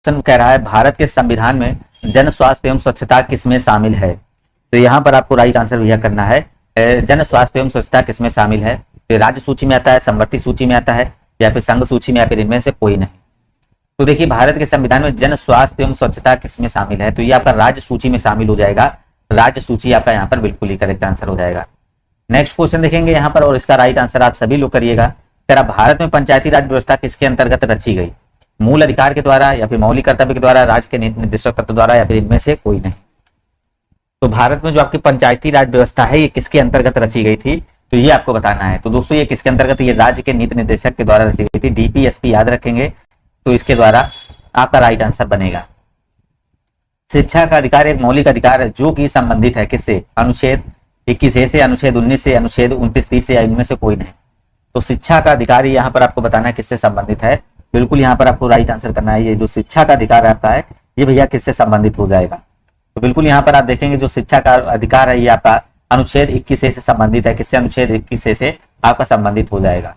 Question कह रहा है भारत के संविधान में जन स्वास्थ्य एवं स्वच्छता किसमें शामिल है। तो यहाँ पर आपको राइट आंसर भैया करना है जन स्वास्थ्य एवं स्वच्छता किसमें शामिल है। तो राज्य सूची में आता है, संवर्ती सूची में आता है, या फिर संघ सूची में, या फिर इनमें से कोई नहीं। तो देखिए भारत के संविधान में जन स्वास्थ्य एवं स्वच्छता किसमें शामिल है, तो ये आपका राज्य सूची में शामिल हो जाएगा। राज्य सूची आपका यहाँ पर बिल्कुल ही करेक्ट आंसर हो जाएगा। नेक्स्ट क्वेश्चन देखेंगे यहाँ पर, और इसका राइट आंसर आप सभी लोग करिएगा। कह रहा भारत में पंचायती राज व्यवस्था किसके अंतर्गत रची गई, मूल अधिकार के द्वारा, या फिर मौलिक कर्तव्य के द्वारा, राज्य के नीति निर्देशक तत्व द्वारा, या फिर इनमें से कोई नहीं। तो भारत में जो आपकी पंचायती राज व्यवस्था है ये किसके अंतर्गत रची गई थी, तो ये आपको बताना है। तो दोस्तों ये किसके अंतर्गत, ये राज्य के नीति निर्देशक के द्वारा रची गई थी, डीपीएसपी याद रखेंगे। तो इसके द्वारा आपका राइट आंसर बनेगा। शिक्षा का अधिकार एक मौलिक अधिकार है जो कि संबंधित है किससे, अनुच्छेद 21 से, अनुच्छेद 19 से, अनुच्छेद 29-30 से, या इनमें से कोई नहीं। तो शिक्षा का अधिकार यहाँ पर आपको बताना है किससे संबंधित है। बिल्कुल यहाँ पर आपको राइट आंसर करना है। ये जो शिक्षा का अधिकार आपका है ये भैया किससे संबंधित हो जाएगा। तो बिल्कुल यहाँ पर आप देखेंगे जो शिक्षा का अधिकार है ये आपका अनुच्छेद 21 से संबंधित है। किससे, अनुच्छेद 21 से आपका संबंधित हो जाएगा।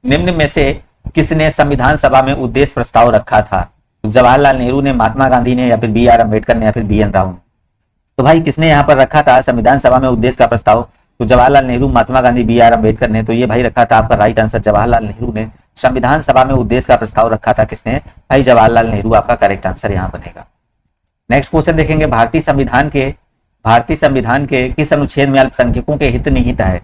निम्न में से किसने संविधान सभा में उद्देश्य प्रस्ताव रखा था, तो जवाहरलाल नेहरू ने, महात्मा गांधी ने, या फिर बी.आर. अम्बेडकर ने, या फिर बी.एन. राव ने। तो भाई किसने यहाँ पर रखा था संविधान सभा में उद्देश्य का प्रस्ताव, तो जवाहरलाल नेहरू, महात्मा गांधी, बी.आर. अम्बेडकर ने। तो ये भाई रखा था आपका राइट आंसर जवाहरलाल नेहरू ने। संविधान सभा में उद्देश्य का प्रस्ताव रखा था किसने, भाई जवाहरलाल नेहरू आपका करेक्ट आंसर यहाँ बनेगा। नेक्स्ट क्वेश्चन देखेंगे, भारतीय संविधान के किस अनुच्छेद में अल्पसंख्यकों के हित निहित है।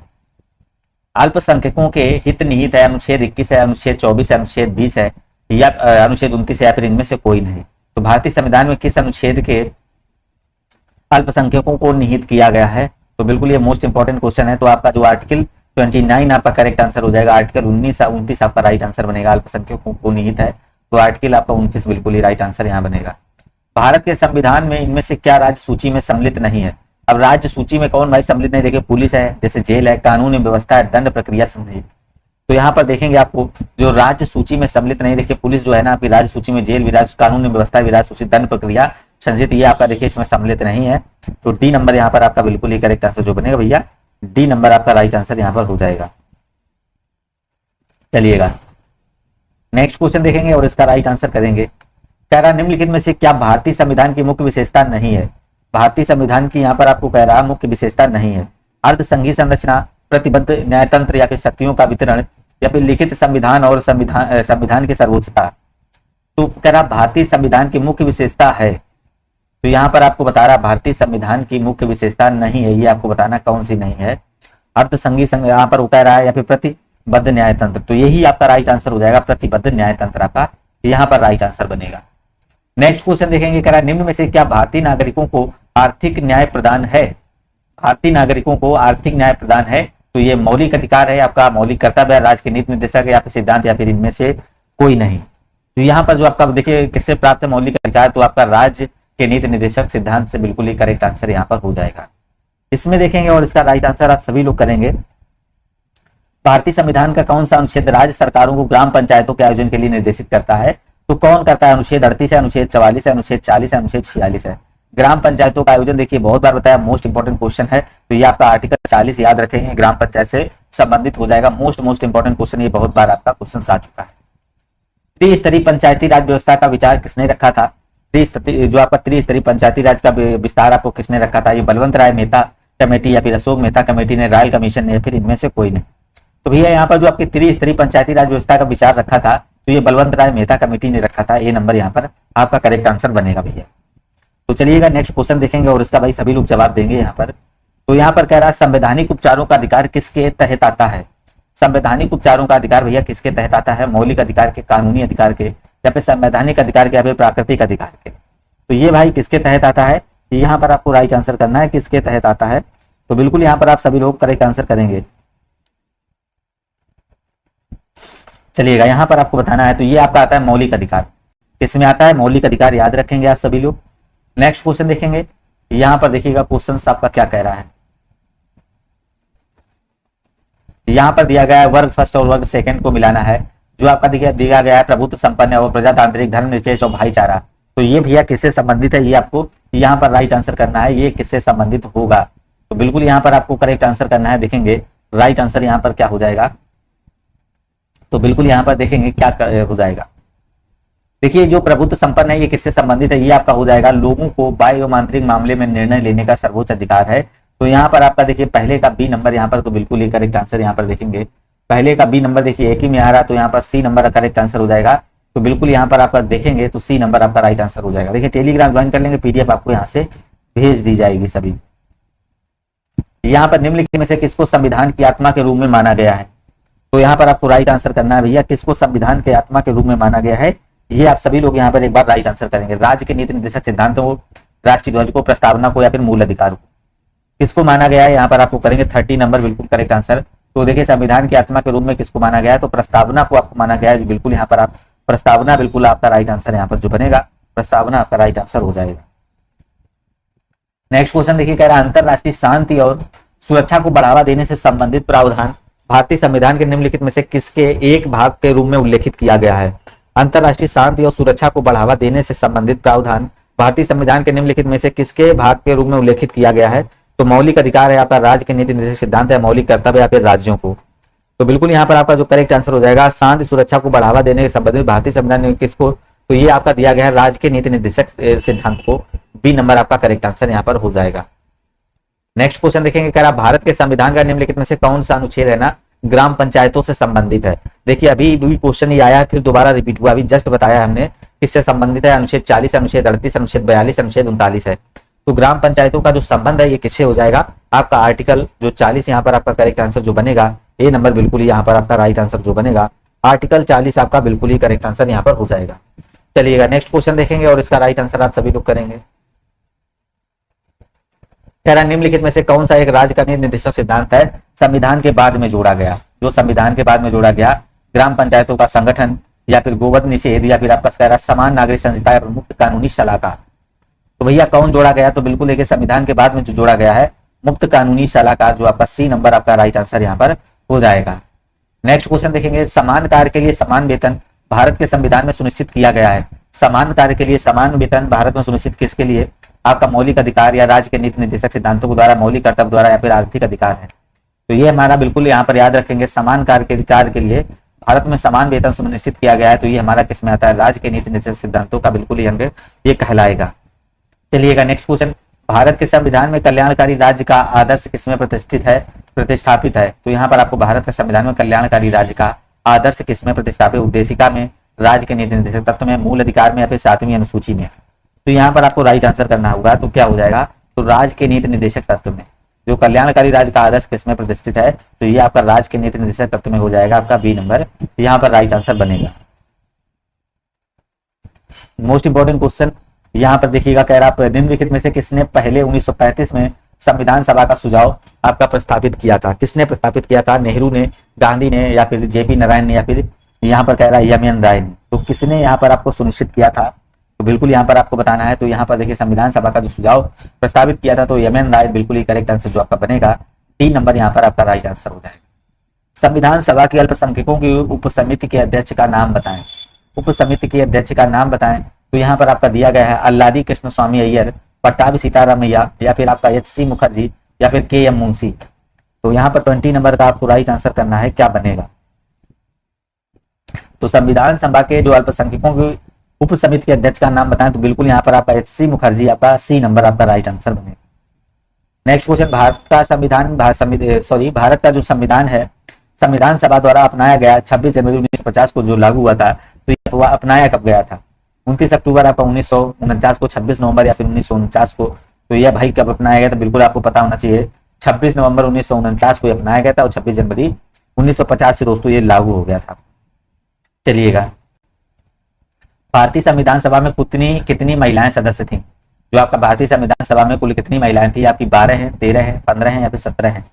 अल्पसंख्यकों के हित निहित है, अनुच्छेद 21 है, अनुच्छेद 24 है, अनुच्छेद 20 है, या अनुच्छेद 29 है, या फिर इनमें से कोई नहीं। तो भारतीय संविधान में किस अनुच्छेद के अल्पसंख्यकों को निहित किया गया है, तो बिल्कुल ये मोस्ट इंपॉर्टेंट क्वेश्चन है। तो आपका जो आर्टिकल 29 आपका करेक्ट आंसर हो जाएगा। आर्टिकल 19-29 आपका राइट आंसर बनेगा। अल्पसंख्यकों को निहित है तो आर्टिकल आपका 29 बिल्कुल ही राइट आंसर यहाँ बनेगा। भारत के संविधान में इनमें से क्या राज्य सूची में सम्मिलित नहीं है। अब राज्य सूची में कौन भाई सम्मिलित नहीं, देखिए पुलिस है, जैसे जेल है, कानून एवं व्यवस्था है, दंड प्रक्रिया संधि। तो यहाँ पर देखेंगे आपको जो राज्य सूची में सम्मिलित नहीं, देखिए पुलिस जो है ना आपकी राज्य सूची में, जेल भी राज्य, कानून एवं व्यवस्था भी राज्य सूची, दंड प्रक्रिया संहित ये आपका देखिए इसमें सम्मिलित नहीं है। तो डी नंबर यहाँ पर आपका बिल्कुल ही करेक्ट आंसर जो बनेगा भैया, डी नंबर आपका राइट आंसर यहाँ पर हो जाएगा। चलिएगा नेक्स्ट क्वेश्चन देखेंगे और इसका राइट आंसर करेंगे। कह रहा निम्नलिखित में से क्या भारतीय संविधान की मुख्य विशेषता नहीं है। भारतीय संविधान की यहाँ पर आपको कह रहा मुख्य विशेषता नहीं है। अर्धसंघीय संरचना, प्रतिबद्ध न्यायतंत्र, या फिर शक्तियों का वितरण, या फिर लिखित संविधान और संविधान की सर्वोच्चता। तो कह रहा भारतीय संविधान की मुख्य विशेषता है, तो यहाँ पर आपको बता रहा भारतीय संविधान की मुख्य विशेषता नहीं है। ये आपको बताना कौन सी नहीं है। अर्धसंघीय यहाँ पर कह रहा है, या फिर प्रतिबद्ध न्यायतंत्र। तो यही आपका राइट आंसर हो जाएगा, प्रतिबद्ध न्यायतंत्र आपका यहाँ पर राइट आंसर बनेगा। नेक्स्ट क्वेश्चन देखेंगे, कह रहा निम्न में से क्या भारतीय नागरिकों को आर्थिक न्याय प्रदान है। भारतीय नागरिकों को आर्थिक न्याय प्रदान है, तो ये मौलिक अधिकार है आपका, मौलिक कर्तव्य है, राज्य के नीति निर्देशक, या फिर सिद्धांत, या फिर इनमें से कोई नहीं। तो यहाँ पर जो आपका देखिए किससे प्राप्त है मौलिक अधिकार, तो आपका राज्य के नीति निर्देशक सिद्धांत से बिल्कुल ही करेक्ट आंसर यहाँ पर हो जाएगा। इसमें देखेंगे और इसका राइट आंसर आप सभी लोग करेंगे। भारतीय संविधान का कौन सा अनुच्छेद राज्य सरकारों को ग्राम पंचायतों के आयोजन के लिए निर्देशित करता है, तो कौन करता है, अनुच्छेद 38 है, अनुच्छेद 44 है, अनुच्छेद 40 है, अनुच्छेद 46 है। ग्राम पंचायतों का आयोजन देखिए बहुत बार बताया, मोस्ट इंपोर्टेंट क्वेश्चन है। तो ये आपका आर्टिकल 40 याद रखेंगे, ग्राम पंचायत से संबंधित हो जाएगा। मोस्ट इंपोर्टेंट क्वेश्चन, ये बहुत बार आपका क्वेश्चन आ चुका है। त्रिस्तरीय पंचायती राज व्यवस्था का विचार किसने रखा था। जो आपका त्रिस्तरीय पंचायती राज का विस्तार आपको किसने रखा था, ये बलवंत राय मेहता कमेटी, या फिर अशोक मेहता कमेटी ने, रॉयल कमीशन ने, या फिर इनमें से कोई नहीं। तो भैया यहाँ पर जो आपकी त्रिस्तरीय पंचायती राज व्यवस्था का विचार रखा था तो ये बलवंत राय मेहता कमेटी ने रखा था। ये नंबर यहाँ पर आपका करेक्ट आंसर बनेगा भैया। तो चलिएगा नेक्स्ट क्वेश्चन देखेंगे और इसका भाई सभी लोग जवाब देंगे यहाँ पर। तो यहाँ पर कह रहा है संवैधानिक उपचारों का अधिकार किसके तहत आता है। संवैधानिक उपचारों का अधिकार भैया किसके तहत आता है, मौलिक अधिकार के, कानूनी अधिकार के, या फिर संवैधानिक अधिकार के, या फिर प्राकृतिक अधिकार के। तो ये भाई किसके तहत आता है, यहाँ पर आपको राइट आंसर करना है किसके तहत आता है। तो बिल्कुल यहाँ पर आप सभी लोग करेक्ट आंसर करेंगे। चलिएगा यहाँ पर आपको बताना है, तो ये आपका आता है मौलिक अधिकार। किसमें आता है, मौलिक अधिकार, याद रखेंगे आप सभी लोग। नेक्स्ट क्वेश्चन देखेंगे, यहाँ पर देखिएगा क्वेश्चन आपका क्या कह रहा है। यहाँ पर दिया गया है वर्ग फर्स्ट और वर्ग सेकंड को मिलाना है। जो आपका दिया गया है प्रभुत्व संपन्न और प्रजातांत्रिक, धर्मनिरपेक्ष और भाईचारा। तो ये भैया किससे संबंधित है, ये आपको यहाँ पर राइट आंसर करना है, ये किससे संबंधित होगा। तो बिल्कुल यहाँ पर आपको करेक्ट आंसर करना है। देखेंगे राइट आंसर यहाँ पर क्या हो जाएगा, तो बिल्कुल यहाँ पर देखेंगे क्या हो जाएगा। देखिए जो प्रभुत्व संपन्न है ये किससे संबंधित है, ये आपका हो जाएगा लोगों को बाह्य एवं आंतरिक मामले में निर्णय लेने का सर्वोच्च अधिकार है। तो यहाँ पर आपका देखिए पहले का बी नंबर यहाँ पर तो बिल्कुल ही करेक्ट आंसर यहाँ पर देखेंगे, पहले का बी नंबर देखिए एक ही में आ रहा, तो यहाँ पर सी नंबर करेक्ट आंसर हो जाएगा। तो बिल्कुल यहाँ पर आपका देखेंगे तो सी नंबर आपका राइट आंसर हो जाएगा। देखिए टेलीग्राम ज्वाइन कर लेंगे, पीडीएफ आपको यहाँ से भेज दी जाएगी सभी। यहाँ पर निम्नलिखित में से किसको संविधान की आत्मा के रूप में माना गया है, तो यहाँ पर आपको राइट आंसर करना है भैया, किसको संविधान के आत्मा के रूप में माना गया है, ये आप सभी लोग यहाँ पर एक बार राइट आंसर करेंगे। राज्य के नीति निर्देशक सिद्धांतों को, राष्ट्रीय ध्वज को, प्रस्तावना को या फिर मूल अधिकार को, किसको माना गया है यहाँ पर आपको करेंगे 30 नंबर बिल्कुल करेक्ट आंसर। तो देखिए संविधान की आत्मा के रूप में किसको माना गया है, तो प्रस्तावना को आपको माना गया है, बिल्कुल यहाँ पर आप प्रस्तावना बिल्कुल आपका राइट आंसर यहाँ पर जो बनेगा, प्रस्तावना आपका राइट आंसर हो जाएगा। नेक्स्ट क्वेश्चन देखिए कह रहा है अंतरराष्ट्रीय शांति और सुरक्षा को बढ़ावा देने से संबंधित प्रावधान भारतीय संविधान के निम्नलिखित में से किसके एक भाग के रूप में उल्लेखित किया गया है। अंतरराष्ट्रीय शांति और सुरक्षा को बढ़ावा देने से संबंधित प्रावधान भारतीय संविधान के निम्नलिखित में से किसके भाग के रूप में उल्लेखित किया गया है, तो मौलिक अधिकार है आपका, राज्य के नीति निर्देशक सिद्धांत है, मौलिक कर्तव्य या फिर राज्यों को। तो बिल्कुल यहाँ पर आपका जो करेक्ट आंसर हो जाएगा शांति सुरक्षा को बढ़ावा देने के संबंधित भारतीय संविधान ने किसको, तो ये आपका दिया गया है राज्य के नीति निर्देशक सिद्धांत को, बी नंबर आपका करेक्ट आंसर यहाँ पर हो जाएगा। नेक्स्ट क्वेश्चन देखेंगे कह रहा भारत के संविधान का निम्नलिखित में से कौन सा अनुच्छेद है ना ग्राम पंचायतों से संबंधित है। देखिए अभी भी क्वेश्चन ये आया फिर दोबारा रिपीट हुआ, अभी जस्ट बताया हमने किससे संबंधित है, अनुच्छेद 40, अनुच्छेद 38, अनुच्छेद 42, अनुच्छेद 39 है। तो ग्राम पंचायतों का जो संबंध है ये किससे हो जाएगा, आपका आर्टिकल जो 40 यहाँ पर आपका करेक्ट आंसर जो बनेगा, ए नंबर बिल्कुल ही यहाँ पर आपका राइट आंसर जो बनेगा, आर्टिकल 40 आपका बिल्कुल ही करेक्ट आंसर यहाँ पर हो जाएगा। चलिएगा नेक्स्ट क्वेश्चन देखेंगे और इसका राइट आंसर आप सभी लोग करेंगे। कह रहा निम्नलिखित में से कौन सा एक राज्य का नीति निर्देशक सिद्धांत है संविधान के बाद में जोड़ा गया, जो संविधान के बाद में जोड़ा गया, ग्राम पंचायतों का संगठन या फिर गोवध निषेध या फिर आपका कह रहा समान नागरिक संहिता या मुक्त कानूनी सलाहकार। तो भैया कौन जोड़ा गया, तो बिल्कुल देखिए संविधान के बाद में जो जोड़ा गया है मुक्त कानूनी सलाहकार, जो आपका सी नंबर आपका राइट आंसर यहाँ पर हो जाएगा। नेक्स्ट क्वेश्चन देखेंगे समान कार्य के लिए समान वेतन भारत के संविधान में सुनिश्चित किया गया है। समान कार्य के लिए समान वेतन भारत में सुनिश्चित किसके लिए, आपका मौलिक अधिकार या राज्य के नीति निर्देशक सिद्धांतों के द्वारा, मौलिक कर्तव्य द्वारा या फिर आर्थिक अधिकार है। तो ये हमारा बिल्कुल यहाँ पर याद रखेंगे, समान कार्य के अधिकार के लिए भारत में समान वेतन सुनिश्चित किया गया है। तो ये हमारा किसमें आता है, राज्य के नीति निर्देशक सिद्धांतों का बिल्कुल ही अंग ये कहलाएगा। चलिएगा नेक्स्ट क्वेश्चन, भारत के संविधान में कल्याणकारी राज्य का आदर्श किसमें प्रतिष्ठापित है। तो यहाँ पर आपको भारत के संविधान में कल्याणकारी राज्य का आदर्श किसमें प्रतिष्ठापित, उद्देशिका में, राज्य के नीति निर्देशक तत्व में, मूल अधिकार में या फिर 7वीं अनुसूची में। तो यहाँ पर आपको राइट आंसर करना होगा, तो क्या हो जाएगा, तो राज्य के नीति निर्देशक तत्व में। जो कल्याणकारी राज्य का आदर्श किसमें प्रतिष्ठित है, तो ये आपका राज्य के नीति निर्देशक तत्व में हो जाएगा, आपका बी नंबर यहाँ पर राइट आंसर बनेगा। मोस्ट इंपोर्टेंट क्वेश्चन यहाँ पर देखिएगा, कह रहा है निम्नलिखित में से किसने पहले 1935 में संविधान सभा का सुझाव आपका प्रस्तावित किया था। किसने प्रस्तावित किया था, नेहरू ने, गांधी ने या फिर जेपी नारायण ने या फिर यहाँ पर कह रहा है एम एन राय ने। तो किसने यहाँ पर आपको सुनिश्चित किया था, तो बिल्कुल यहाँ पर आपको बताना है। तो यहाँ पर देखिए संविधान सभा का जो सुझाव प्रस्तावित किया था, तो एम एन राय बिल्कुल ही करेक्ट आंसर जो आपका बनेगा, डी नंबर यहाँ पर आपका राइट आंसर हो जाएगा। संविधान सभा की अल्पसंख्यकों की उपसमिति के अध्यक्ष का नाम बताएं। उपसमिति के अध्यक्ष का नाम बताएं, तो यहाँ पर आपका दिया गया है अल्लादी कृष्ण स्वामी अय्यर, पट्टाभी सीतारामैया या फिर आपका एच.सी. मुखर्जी या फिर के.एम. मुंशी। तो यहाँ पर 20 नंबर का आपको राइट आंसर करना है, क्या बनेगा। तो संविधान सभा के जो अल्पसंख्यकों की उप समिति के अध्यक्ष का नाम बताएं, तो बिल्कुल यहाँ पर आपका एच.सी. मुखर्जी आपका सी नंबर आपका राइट आंसर बनेगा। नेक्स्ट क्वेश्चन, भारत का संविधान भारत का जो संविधान है संविधान सभा द्वारा अपनाया गया 26 जनवरी 1950 को जो लागू हुआ था, तो ये अपनाया कब गया था, 29 अक्टूबर आपका 1949 को, 26 नवंबर या फिर 1949 को। तो यह भाई कब अपनाया गया, तो बिल्कुल आपको पता होना चाहिए 26 नवंबर 1949 को अपनाया गया था और 26 जनवरी 1950 से दोस्तों ये लागू हो गया था। चलिएगा, भारतीय संविधान सभा में कितनी महिलाएं सदस्य थीं। जो आपका भारतीय संविधान सभा में कुल कितनी महिलाएं थी, आपकी 12 हैं, 13 हैं, 15 हैं या फिर 17 हैं।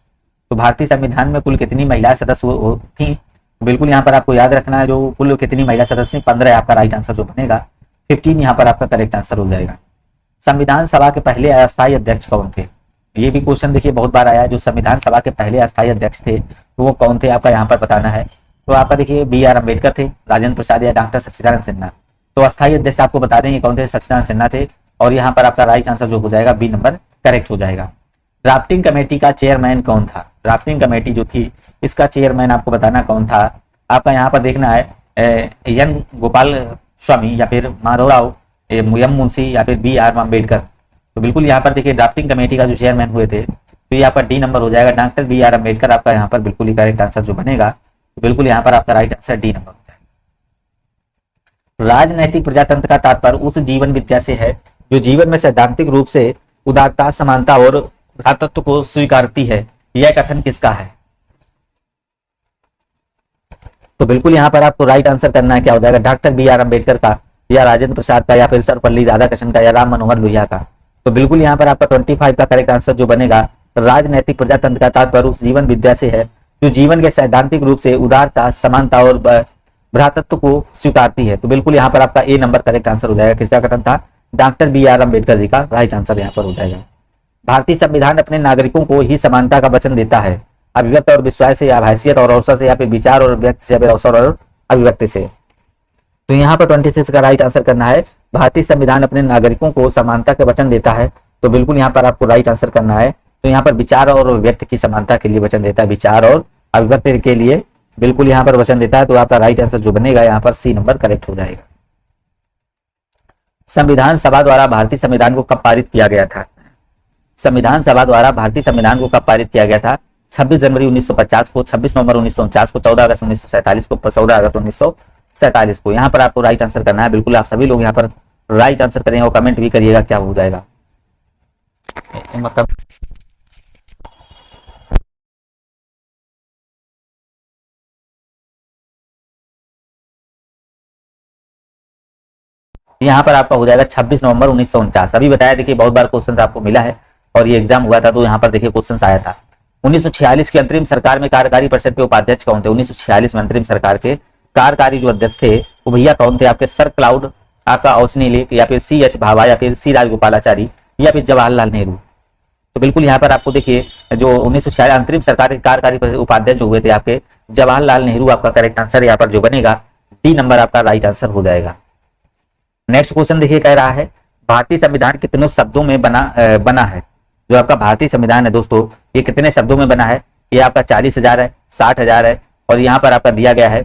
तो भारतीय संविधान में कुल कितनी महिलाएं सदस्य थी, बिल्कुल यहाँ पर आपको याद रखना है, जो कुल कितनी महिला सदस्य 15 आपका राइट आंसर जो बनेगा, 15 यहाँ पर आपका करेक्ट आंसर हो जाएगा। संविधान सभा के पहले अस्थायी अध्यक्ष कौन थे, ये भी क्वेश्चन देखिए बहुत बार आया, जो संविधान सभा के पहले अस्थायी अध्यक्ष थे तो वो कौन थे, आपका यहाँ पर बताना है। तो आपका देखिए बी.आर. अम्बेडकर थे, राजेंद्र प्रसाद या डॉक्टर सच्चिदानंद सिन्हा। तो अस्थायी अध्यक्ष आपको बता देंगे कौन थे, सच्चिदानंद सिन्हा थे, और यहाँ पर आपका राइट आंसर जो हो जाएगा बी नंबर करेक्ट हो जाएगा। ड्राफ्टिंग कमेटी का चेयरमैन कौन था, ड्राफ्टिंग कमेटी जो थी इसका चेयरमैन आपको बताना कौन था। आपका यहाँ पर देखना है एन गोपाल स्वामी या फिर माधवराव एम मुंशी या फिर बी आर अम्बेडकर। तो बिल्कुल यहाँ पर देखिए ड्राफ्टिंग कमेटी का जो चेयरमैन हुए थे, तो ये आपका डी नंबर हो जाएगा। डॉक्टर बी आर अम्बेडकर आपका यहाँ पर बिल्कुल ही करेक्ट आंसर जो बनेगा, तो बिल्कुल यहाँ पर आपका राइट आंसर डी नंबर हो जाएगा। राजनैतिक प्रजातंत्र का तात्पर्य उस जीवन विद्या से है जो जीवन में सैद्धांतिक रूप से उदारता, समानता और भ्रातृत्व को स्वीकारती है। यह कथन किसका है? तो बिल्कुल यहाँ पर आपको राइट आंसर करना है, क्या हो जाएगा? डॉक्टर बी आर अम्बेडकर का, या राजेंद्र प्रसाद का, या फिर सर्वपल्ली राधाकृष्णन का, या राम मनोहर लोहिया का। तो बिल्कुल यहाँ पर आपका 25 का करेक्ट आंसर जो बनेगा, राजनैतिक प्रजातंत्र का तात्पर्य उस जीवन विद्या से है जो जीवन के सैद्धांतिक रूप से उदारता, समानता और भ्रातृत्व को स्वीकारती है। तो बिल्कुल यहाँ पर आपका ए नंबर करेक्ट आंसर हो जाएगा। किसका कथन था? Doctor B are Ambedkar ji का राइट आंसर यहाँ पर हो जाएगा। भारतीय संविधान अपने नागरिकों को ही समानता का वचन देता है, अभिव्यक्ति और विश्वास से, या हैसियत और अवसर से, या फिर विचार और व्यक्ति से, या फिर अवसर और अभिव्यक्ति से। तो यहाँ पर 26 का राइट आंसर करना है। भारतीय संविधान अपने नागरिकों को समानता के वचन देता है, तो बिल्कुल यहाँ पर आपको राइट आंसर करना है। तो यहाँ पर विचार और व्यक्ति की समानता के लिए वचन देता है, विचार और अभिव्यक्ति के लिए बिल्कुल यहाँ पर वचन देता है। तो आपका राइट आंसर जो बनेगा यहाँ पर सी नंबर करेक्ट हो जाएगा। संविधान सभा द्वारा भारतीय संविधान को कब पारित किया गया था? संविधान सभा द्वारा भारतीय संविधान को कब पारित किया गया था? 26 जनवरी 1950 को, 26 नवंबर 1949 को, 14 अगस्त 1947 को, 14 अगस्त 1947 को। यहाँ पर आपको राइट आंसर करना है। बिल्कुल आप सभी लोग यहाँ पर राइट आंसर करेंगे और कमेंट भी करिएगा क्या हो जाएगा। यहाँ पर आपका हो जाएगा 26 नवंबर 1949। अभी बताया देखिए बहुत बार क्वेश्चन आपको मिला है और ये एग्जाम हुआ था, तो यहाँ पर देखिए क्वेश्चन आया था। 1946 की अंतरिम सरकार में कार्यकारी परिषद के उपाध्यक्ष कौन थे? 1946 में अंतरिम सरकार के कार्यकारी जो अध्यक्ष थे वो भैया कौन थे? आपके सर क्लाउड आपका औचनीलेक, या फिर सी एच भाभा, या फिर सी राजगोपालाचारी, या फिर जवाहरलाल नेहरू। तो बिल्कुल यहाँ पर आपको देखिए जो 1946 अंतरिम सरकार के कार्यकारी उपाध्यक्ष जो हुए थे आपके जवाहरलाल नेहरू, आपका करेक्ट आंसर यहाँ पर जो बनेगा डी नंबर आपका राइट आंसर हो जाएगा। नेक्स्ट क्वेश्चन देखिए कह रहा है भारतीय संविधान कितने शब्दों में बना है? जो आपका भारतीय संविधान है दोस्तों ये कितने शब्दों में बना है? ये आपका 40,000 है, 60,000 है, और यहाँ पर आपका दिया गया है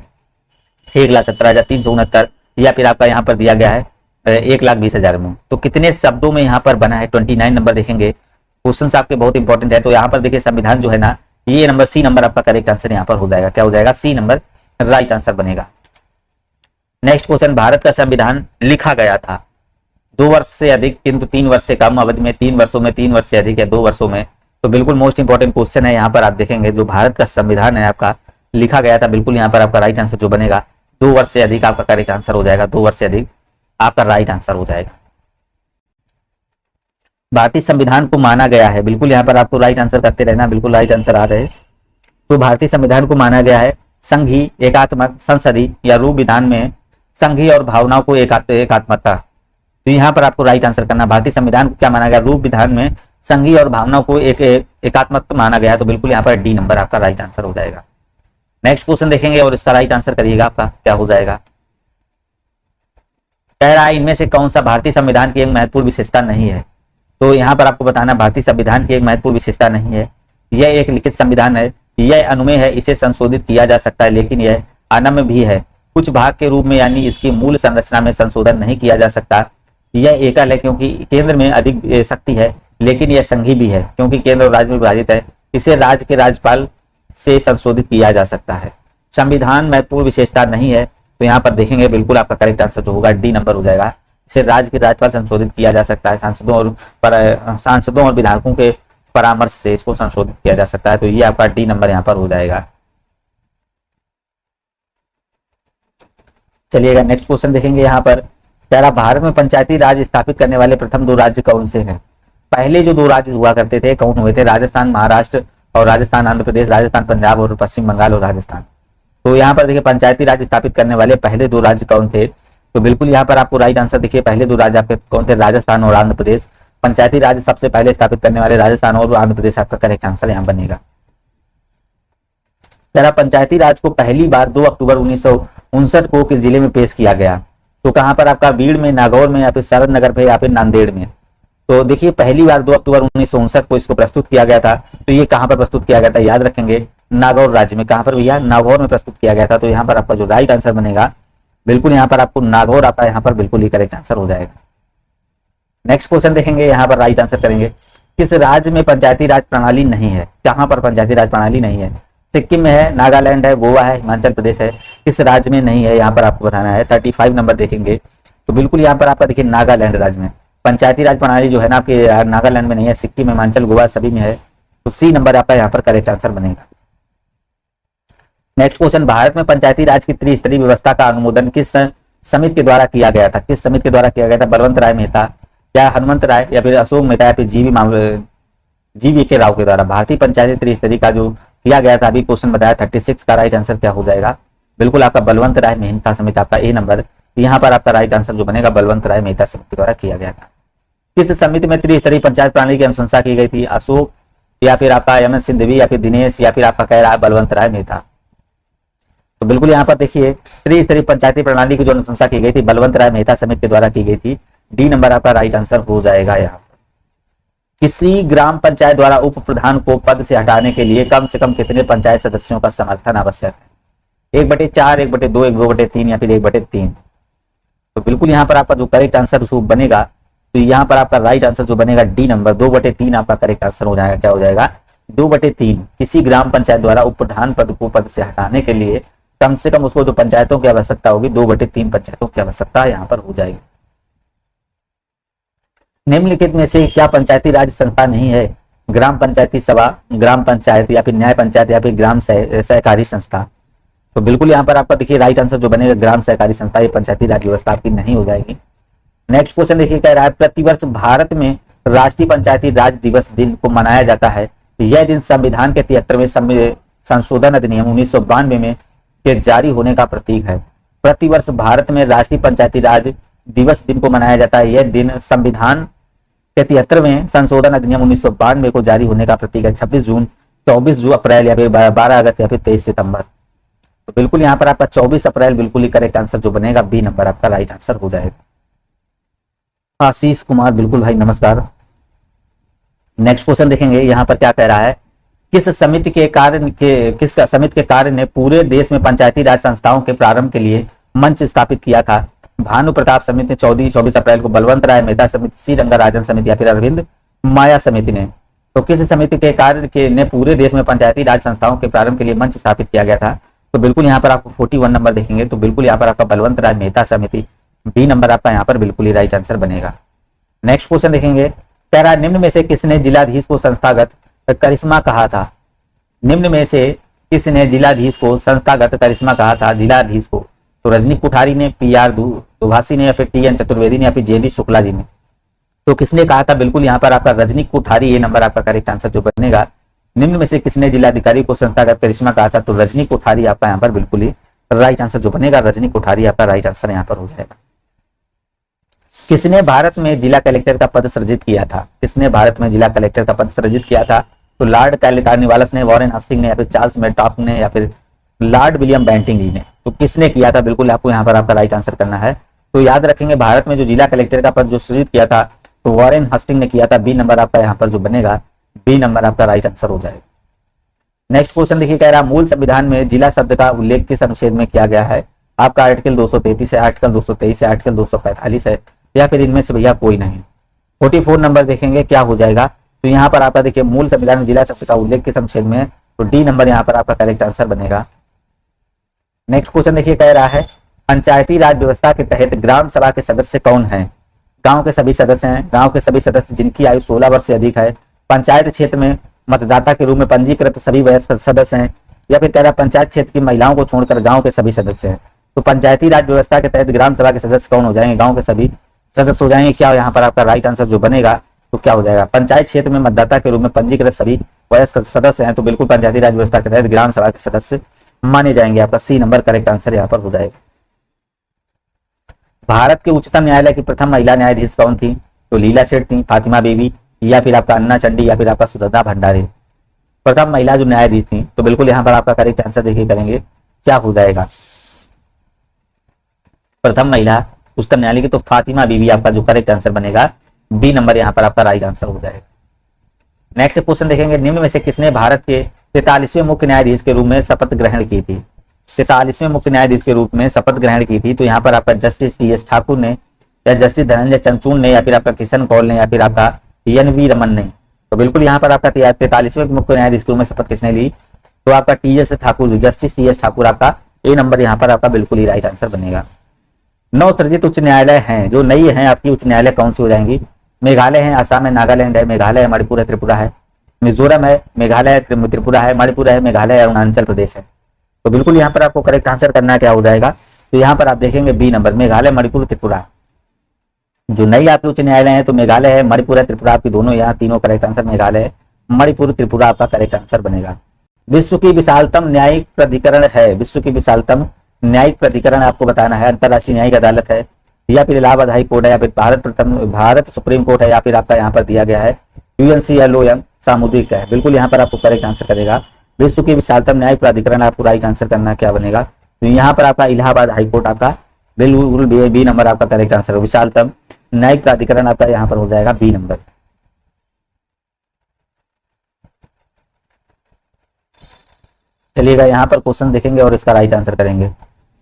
1,17,369, या फिर आपका यहाँ पर दिया गया है 1,20,000 में। तो कितने शब्दों में यहाँ पर बना है? 29 नंबर देखेंगे। क्वेश्चन आपके बहुत इंपॉर्टेंट है। तो यहाँ पर देखिए संविधान जो है ना, ये नंबर सी नंबर आपका करेक्ट आंसर यहाँ पर हो जाएगा। क्या हो जाएगा? सी नंबर राइट आंसर बनेगा। नेक्स्ट क्वेश्चन, भारत का संविधान लिखा गया था 2 वर्ष से अधिक किंतु 3 वर्ष से कम अवधि में, 3 वर्षों में, 3 वर्ष से अधिक है 2 वर्षों में। तो बिल्कुल मोस्ट इंपॉर्टेंट क्वेश्चन है। यहाँ पर आप देखेंगे जो भारत का संविधान है आपका लिखा गया था, बिल्कुल यहाँ पर आपका राइट आंसर जो बनेगा 2 वर्ष से अधिक आपका करेक्ट आंसर हो जाएगा। 2 वर्ष से अधिक आपका राइट आंसर हो जाएगा। भारतीय संविधान को माना गया है, बिल्कुल यहाँ पर आपको राइट आंसर करते रहना, बिल्कुल राइट आंसर आ रहे हैं। तो भारतीय संविधान को माना गया है संघीय, एकात्मक, संसदीय या रूप विधान में संघीय और भावनाओं को एकात्मकता। तो यहाँ पर आपको राइट आंसर करना, भारतीय संविधान को क्या माना गया? रूप विधान में संघीय और भावनाओं को एकात्मक माना गया। तो बिल्कुल यहाँ पर डी नंबर आपका राइट आंसर हो जाएगा। नेक्स्ट क्वेश्चन देखेंगे और इसका राइट आंसर करिएगा आपका क्या हो जाएगा। कह रहा है इनमें से कौन सा भारतीय संविधान की एक महत्वपूर्ण विशेषता नहीं है? तो यहाँ पर आपको बताना भारतीय संविधान की एक महत्वपूर्ण विशेषता नहीं है। यह एक लिखित संविधान है, यह अनुमेय है, इसे संशोधित किया जा सकता है, लेकिन यह अनम्य भी है। कुछ भाग के रूप में यानी इसकी मूल संरचना में संशोधन नहीं किया जा सकता। यह एकल है क्योंकि केंद्र में अधिक शक्ति है, लेकिन यह संघीय भी है क्योंकि केंद्र और राज्य में विभाजित है। इसे राज्य के राज्यपाल से संशोधित किया जा सकता है। संविधान महत्वपूर्ण विशेषता नहीं है, तो यहाँ पर देखेंगे बिल्कुल आपका करेक्ट आंसर जो होगा डी नंबर हो जाएगा। इसे राज्य के राज्यपाल संशोधित किया जा सकता है, सांसदों और विधायकों के परामर्श से इसको संशोधित किया जा सकता है। तो ये आपका डी नंबर यहाँ पर हो जाएगा। चलिएगा नेक्स्ट क्वेश्चन देखेंगे। यहाँ पर कह रहा भारत में पंचायती राज स्थापित करने वाले प्रथम 2 राज्य कौन से हैं? पहले जो 2 राज्य हुआ करते थे कौन हुए थे? राजस्थान महाराष्ट्र और राजस्थान आंध्र प्रदेश, राजस्थान पंजाब और पश्चिम बंगाल और राजस्थान। तो यहाँ पर देखिए पंचायती राज स्थापित करने वाले पहले 2 राज्य कौन थे? तो बिल्कुल यहाँ पर आपको राइट आंसर देखिए पहले 2 राज्य आपके कौन थे? राजस्थान और आंध्र प्रदेश। पंचायती राज सबसे पहले स्थापित करने वाले राजस्थान और आंध्र प्रदेश आपका करेक्ट आंसर यहाँ बनेगा। जरा पंचायती राज को पहली बार 2 अक्टूबर 1959 को किस जिले में पेश किया गया? तो कहां पर आपका बीड़ में, नागौर में, या फिर शरद नगर पे, या फिर नांदेड़ में? तो देखिए पहली बार 2 अक्टूबर 1959 को इसको प्रस्तुत किया गया था। तो ये कहां पर प्रस्तुत किया गया था? याद रखेंगे नागौर राज्य में। कहां पर भैया? नागौर में प्रस्तुत किया गया था। तो यहाँ पर आपका जो राइट आंसर बनेगा बिल्कुल यहाँ पर आपको नागौर आपका यहाँ पर बिल्कुल ही करेक्ट आंसर हो जाएगा। नेक्स्ट क्वेश्चन देखेंगे, यहाँ पर राइट आंसर करेंगे, किस राज्य में पंचायती राज प्रणाली नहीं है? कहां पर पंचायती राज प्रणाली नहीं है? सिक्किम में है, नागालैंड है, गोवा है, हिमाचल प्रदेश है, किस राज्य में नहीं है यहाँ पर आपको बताना है। 35 नंबर देखेंगे तो बिल्कुल यहाँ पर आपका देखिए नागालैंड राज्य में पंचायती राज प्रणाली जो है ना आपके नागालैंड में नहीं है, सिक्किम, हिमाचल, गोवा सभी में है। तो सी नंबर आपका यहाँ पर करेक्ट आंसर बनेगा। नेक्स्ट क्वेश्चन, भारत में पंचायती राज की त्रिस्तरीय व्यवस्था का अनुमोदन किस समिति के द्वारा किया गया था? किस समिति के द्वारा किया गया था? बलवंत राय मेहता या हनुमंत राय या फिर अशोक मेहता या फिर जीवी के राव के द्वारा? भारतीय पंचायती त्रिस्तरीय का जो किया गया था, अभी क्वेश्चन बताया 36 का राइट आंसर क्या हो जाएगा? बिल्कुल आपका बलवंत राय मेहता समिति आपका ए नंबर। यहाँ पर आपका राइट आंसर जो बनेगा बलवंत राय मेहता समिति द्वारा किया गया था। किस समिति में त्रिस्तरीय पंचायत प्रणाली की अनुशंसा की गई थी? अशोक या फिर आपका एम.एस. सिंघवी या फिर दिनेश या फिर आपका कह रहा है बलवंत राय मेहता। तो बिल्कुल यहाँ पर देखिए त्रिस्तरीय पंचायती प्रणाली की जो अनुशंसा की गई थी बलवंत राय मेहता समिति के द्वारा की गई थी। डी नंबर आपका राइट आंसर हो जाएगा। यहाँ किसी ग्राम पंचायत द्वारा उप प्रधान को पद से हटाने के लिए कम से कम कितने पंचायत सदस्यों का समर्थन आवश्यक है? 1/4, 1/2, 1/3 या फिर 1/3? तो बिल्कुल यहाँ पर आपका जो करेक्ट आंसर बनेगा, तो यहाँ पर आपका राइट आंसर जो बनेगा डी नंबर 2/3 आपका करेक्ट आंसर हो जाएगा। क्या हो जाएगा? 2/3। किसी ग्राम पंचायत द्वारा उप प्रधान पद को पद से हटाने के लिए कम से कम उसको जो पंचायतों की आवश्यकता होगी 2/3 पंचायतों की आवश्यकता यहाँ पर हो जाएगी। निम्नलिखित में से क्या पंचायती राज संस्था नहीं है? ग्राम पंचायती सभा, ग्राम पंचायत या फिर न्याय पंचायत या फिर ग्राम सहकारी संस्था? तो बिल्कुल यहाँ पर आपका देखिए राइट आंसर जो बनेगा ग्राम सहकारी संस्था, ये पंचायती राज व्यवस्था आपकी नहीं हो जाएगी। नेक्स्ट क्वेश्चन देखिए कह रहा है, प्रतिवर्ष भारत में राष्ट्रीय पंचायती राज दिवस दिन को मनाया जाता है। यह दिन संविधान के 73वें संशोधन अधिनियम 1992 में के जारी होने का प्रतीक है। प्रतिवर्ष भारत में राष्ट्रीय पंचायती राज दिवस दिन को मनाया जाता है। यह दिन संविधान के 73वें संशोधन अधिनियम 1992 को जारी होने का प्रतीक है। 26 जून, 24 अप्रैल या फिर 12 अगस्त या फिर 23 सितंबर? तो बिल्कुल यहाँ पर आपका 24 अप्रैल बिल्कुल ही करेक्ट आंसर जो बनेगा बी नंबर आपका राइट आंसर हो जाएगा। आशीष कुमार बिल्कुल भाई नमस्कार। नेक्स्ट क्वेश्चन देखेंगे, यहाँ पर क्या कह रहा है, किस समिति के कार्य ने पूरे देश में पंचायती राज संस्थाओं के प्रारंभ के लिए मंच स्थापित किया था? भानु प्रताप समिति ने 24 अप्रैल को, बलवंत राय मेहता समिति, सी रंगाराजन समिति या फिर अरविंद माया समिति ने? तो किस समिति के कार्य ने पूरे देश में पंचायती राज संस्थाओं के प्रारंभ के लिए मंच स्थापित किया गया था? तो बिल्कुल यहाँ पर आपको 41 नंबर देखेंगे तो बिल्कुल यहाँ पर आपका बलवंत राय मेहता समिति, बी नंबर आपका यहाँ पर बिल्कुल ही राइट आंसर बनेगा। नेक्स्ट क्वेश्चन देखेंगे, कह रहा है निम्न में से किसने जिलाधीश को संस्थागत करिश्मा कहा था? निम्न में से किसने जिलाधीश को संस्थागत करिश्मा कहा था? जिलाधीश को तो रजनी कुठारी ने, पी.आर. दुभाषी ने या फिर टी.एन. चतुर्वेदी ने या फिर जे.डी. शुक्ला जी ने? तो किसने कहा था? बिल्कुल यहाँ पर आपका रजनी कुठारी, ये नंबर आपका करेक्ट आंसर जो बनेगा। निम्न में से किसने जिलाधिकारी को संस्थागत करिश्मा कहा था? तो रजनी कुठारी आपका यहाँ पर बिल्कुल ही राइट आंसर जो बनेगा, रजनी कुठारी आपका राइट आंसर यहाँ पर हो जाएगा। किसने भारत में जिला कलेक्टर का पद सृजित किया था? किसने भारत में जिला कलेक्टर का पद सृजित किया था? तो लॉर्ड कार्निवालिस ने, वॉरेन हास्टिंग ने या फिर चार्ल्स मेडॉक ने या फिर लॉर्ड विलियम बेंटिंग ने? तो किसने किया था? बिल्कुल आपको यहाँ पर आपका राइट आंसर करना है। तो याद रखेंगे भारत में जो जिला कलेक्टर का पद जो सृजित किया था तो वॉरेन हास्टिंग ने किया था। बी नंबर आपका यहाँ पर जो बनेगा, बी नंबर आपका राइट आंसर हो जाएगा। नेक्स्ट क्वेश्चन देखिए, कह रहा मूल संविधान में जिला शब्द का उल्लेख किस अनुच्छेद में किया गया है? आपका आर्टिकल 233 है, आर्टिकल 223 है, आर्टिकल 245 है या फिर इनमें से भैया कोई नहीं? 44 नंबर देखेंगे क्या हो जाएगा। तो यहाँ पर आपका देखिए मूल संविधान में जिला शब्द का उल्लेख किस अनुच्छेद में है? तो डी नंबर यहाँ पर आपका करेक्ट आंसर बनेगा। नेक्स्ट क्वेश्चन देखिए, कह रहा है पंचायती राज व्यवस्था के तहत ग्राम सभा के सदस्य कौन हैं? गांव के सभी सदस्य हैं। गांव के सभी सदस्य जिनकी आयु 16 वर्ष से अधिक है, पंचायत क्षेत्र में मतदाता के रूप में पंजीकृत सभी वयस्क सदस्य हैं, या फिर कह रहा पंचायत क्षेत्र की महिलाओं को छोड़कर गांव के सभी सदस्य हैं। तो पंचायती राज व्यवस्था के तहत ग्राम सभा के सदस्य कौन हो जाएंगे? गांव के सभी सदस्य हो जाएंगे। क्या यहाँ पर आपका राइट आंसर जो बनेगा तो क्या हो जाएगा? पंचायत क्षेत्र में मतदाता के रूप में पंजीकृत सभी वयस्क सदस्य हैं, तो बिल्कुल पंचायती राज व्यवस्था के तहत ग्राम सभा के सदस्य माने जाएंगे। आपका सी नंबर करेक्ट आंसर यहाँ पर हो जाएगा। भारत के उच्चतम न्यायालय की प्रथम महिला न्यायाधीश कौन थी? तो लीला सेठ थी, फातिमा बीवी या फिर आपका अन्ना चंडी या फिर आपका सुधा भंडारी? प्रथम महिला जो न्यायाधीश थी, तो बिल्कुल यहाँ पर आपका करेक्ट आंसर देखिए करेंगे क्या हो जाएगा। प्रथम महिला उच्चतम न्यायालय की तो फातिमा बीवी आपका जो करेक्ट आंसर बनेगा, बी नंबर यहाँ पर आपका राइट आंसर हो जाएगा। नेक्स्ट क्वेश्चन देखेंगे, निम्न में से किसने भारत के 43वें मुख्य न्यायाधीश के रूप में शपथ ग्रहण की थी? 43वें मुख्य न्यायाधीश के रूप में शपथ ग्रहण की थी, तो यहाँ पर आपका जस्टिस टी एस ठाकुर ने या जस्टिस धनंजय चंद्रचूड़ ने या फिर आपका किशन कौल ने या फिर आपका एन वी रमन ने। तो बिल्कुल यहाँ पर आपका 43वें मुख्य न्यायाधीश के रूप में शपथ किसने ली, तो आपका T S Thakur, justice T S Thakur आपका ए नंबर यहाँ पर आपका बिल्कुल ही राइट आंसर बनेगा। 9 सृजित उच्च न्यायालय हैं, जो नई है आपकी उच्च न्यायालय कौन सी हो जाएंगी? मेघालय है, असम है, नागालैंड है, मेघालय है, मणिपुर है, त्रिपुरा है, मिजोरम है, मेघालय है, त्रिपुरा है, मणिपुर है, मेघालय है, अरुणाचल प्रदेश है। तो बिल्कुल यहाँ पर आपको करेक्ट आंसर करना क्या हो जाएगा, तो यहाँ पर आप देखेंगे बी नंबर, मेघालय, मणिपुर, त्रिपुरा। जो नई आपके उच्च न्यायालय है तो मेघालय है, मणिपुर है, त्रिपुरा, आपकी दोनों यहाँ तीनों करेक्ट आंसर मेघालय है, मणिपुर, त्रिपुरा आपका करेक्ट आंसर बनेगा। विश्व की विशालतम न्यायिक प्राधिकरण है, विश्व की विशालतम न्यायिक प्राधिकरण आपको बताना है, अंतरराष्ट्रीय न्यायिक अदालत है या फिर इलाहाबाद हाई कोर्ट है या फिर भारत सुप्रीम कोर्ट है या फिर आपका यहाँ पर दिया गया है UNCLOM सामुद्रिक है। बिल्कुल यहाँ पर आपको करेक्ट आंसर करेगा विश्व की विशालतम न्यायिक प्राधिकरण, आपको राइट आंसर करना क्या बनेगा, तो यहाँ पर आपका इलाहाबाद हाई कोर्ट आपका बिल्कुल बी नंबर आपका करेक्ट आंसर, विशालतम न्यायिक प्राधिकरण आपका यहाँ पर हो जाएगा बी नंबर। चलिएगा यहाँ पर क्वेश्चन देखेंगे और इसका राइट आंसर करेंगे।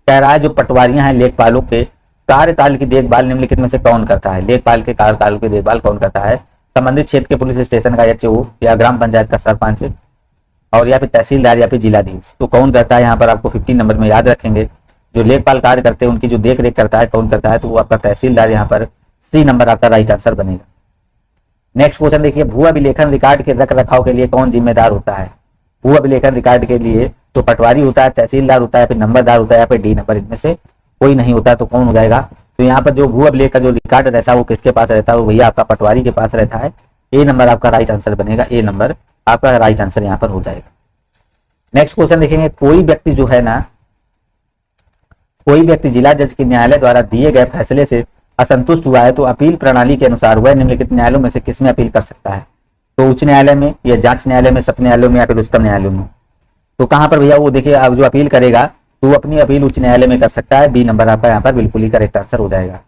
कह रहा है जो पटवारियां हैं लेखपालों के कार्यकाल की देखभाल निम्नलिखित में से कौन करता है? लेखपाल के कार्यकाल की देखभाल कौन करता है? संबंधित क्षेत्र के पुलिस स्टेशन का HO या ग्राम पंचायत का सरपंच और या फिर तहसीलदार या फिर जिलाधीश। तो कौन करता है यहाँ पर आपको 15 नंबर में याद रखेंगे। जो लेखपाल कार्य करते हैं उनकी जो देख रेख करता है कौन करता है, तो वो आपका तहसीलदार यहाँ पर सी नंबर आपका राइट आंसर बनेगा। नेक्स्ट क्वेश्चन देखिए, भू अभिलेखन रिकॉर्ड के रख रखाव के लिए कौन जिम्मेदार होता है? भू अभिलेखन रिकॉर्ड के लिए तो पटवारी होता है, तहसीलदार होता है, फिर नंबरदार होता है या फिर डी नंबर, इनमें से कोई नहीं होता। तो कौन हो जाएगा? तो यहाँ पर जो भू अभिलेख का जो रिकॉर्ड रहता है वो किसके पास रहता है? वो भैया आपका पटवारी के पास रहता है। ए नंबर आपका राइट आंसर बनेगा, ए नंबर आपका राइट आंसर यहाँ पर हो जाएगा। नेक्स्ट क्वेश्चन देखेंगे, कोई व्यक्ति जो है ना, कोई व्यक्ति जिला जज के न्यायालय द्वारा दिए गए फैसले से असंतुष्ट हुआ है तो अपील प्रणाली के अनुसार वह निम्नलिखित न्यायालयों में से किसमें अपील कर सकता है? तो उच्च न्यायालय में या जांच न्यायालय में, सत्र न्यायालयों में या फिर उच्चतम न्यायालयों में। तो कहां पर भैया? वो देखिए आप जो अपील करेगा तो वो अपनी अपील उच्च न्यायालय में कर सकता है। बी नंबर आपका यहाँ पर बिल्कुल ही करेक्ट आंसर हो जाएगा।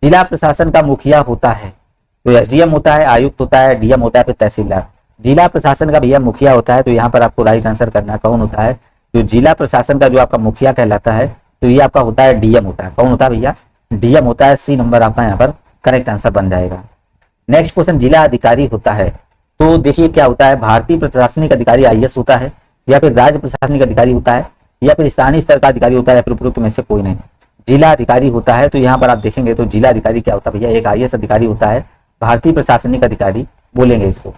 जिला प्रशासन का मुखिया होता है तो SDM होता है, आयुक्त होता है, DM होता है, फिर तहसीलदार। जिला प्रशासन का भैया मुखिया होता है, तो यहाँ पर आपको राइट आंसर करना कौन होता है? जो जिला प्रशासन का जो आपका मुखिया कहलाता है तो ये आपका होता है DM होता है। कौन होता है भैया? DM होता है। सी नंबर आपका यहाँ पर करेक्ट आंसर बन जाएगा। नेक्स्ट क्वेश्चन, जिला अधिकारी होता है तो देखिए क्या होता है? भारतीय प्रशासनिक अधिकारी IAS होता है या फिर राज्य प्रशासनिक अधिकारी होता है या फिर स्थानीय स्तर का अधिकारी होता है या फिर उपरोक्त में से कोई नहीं। जिला अधिकारी होता है, तो यहाँ पर आप देखेंगे तो जिला अधिकारी क्या होता है भैया? एक IAS अधिकारी होता है, भारतीय प्रशासनिक अधिकारी बोलेंगे इसको।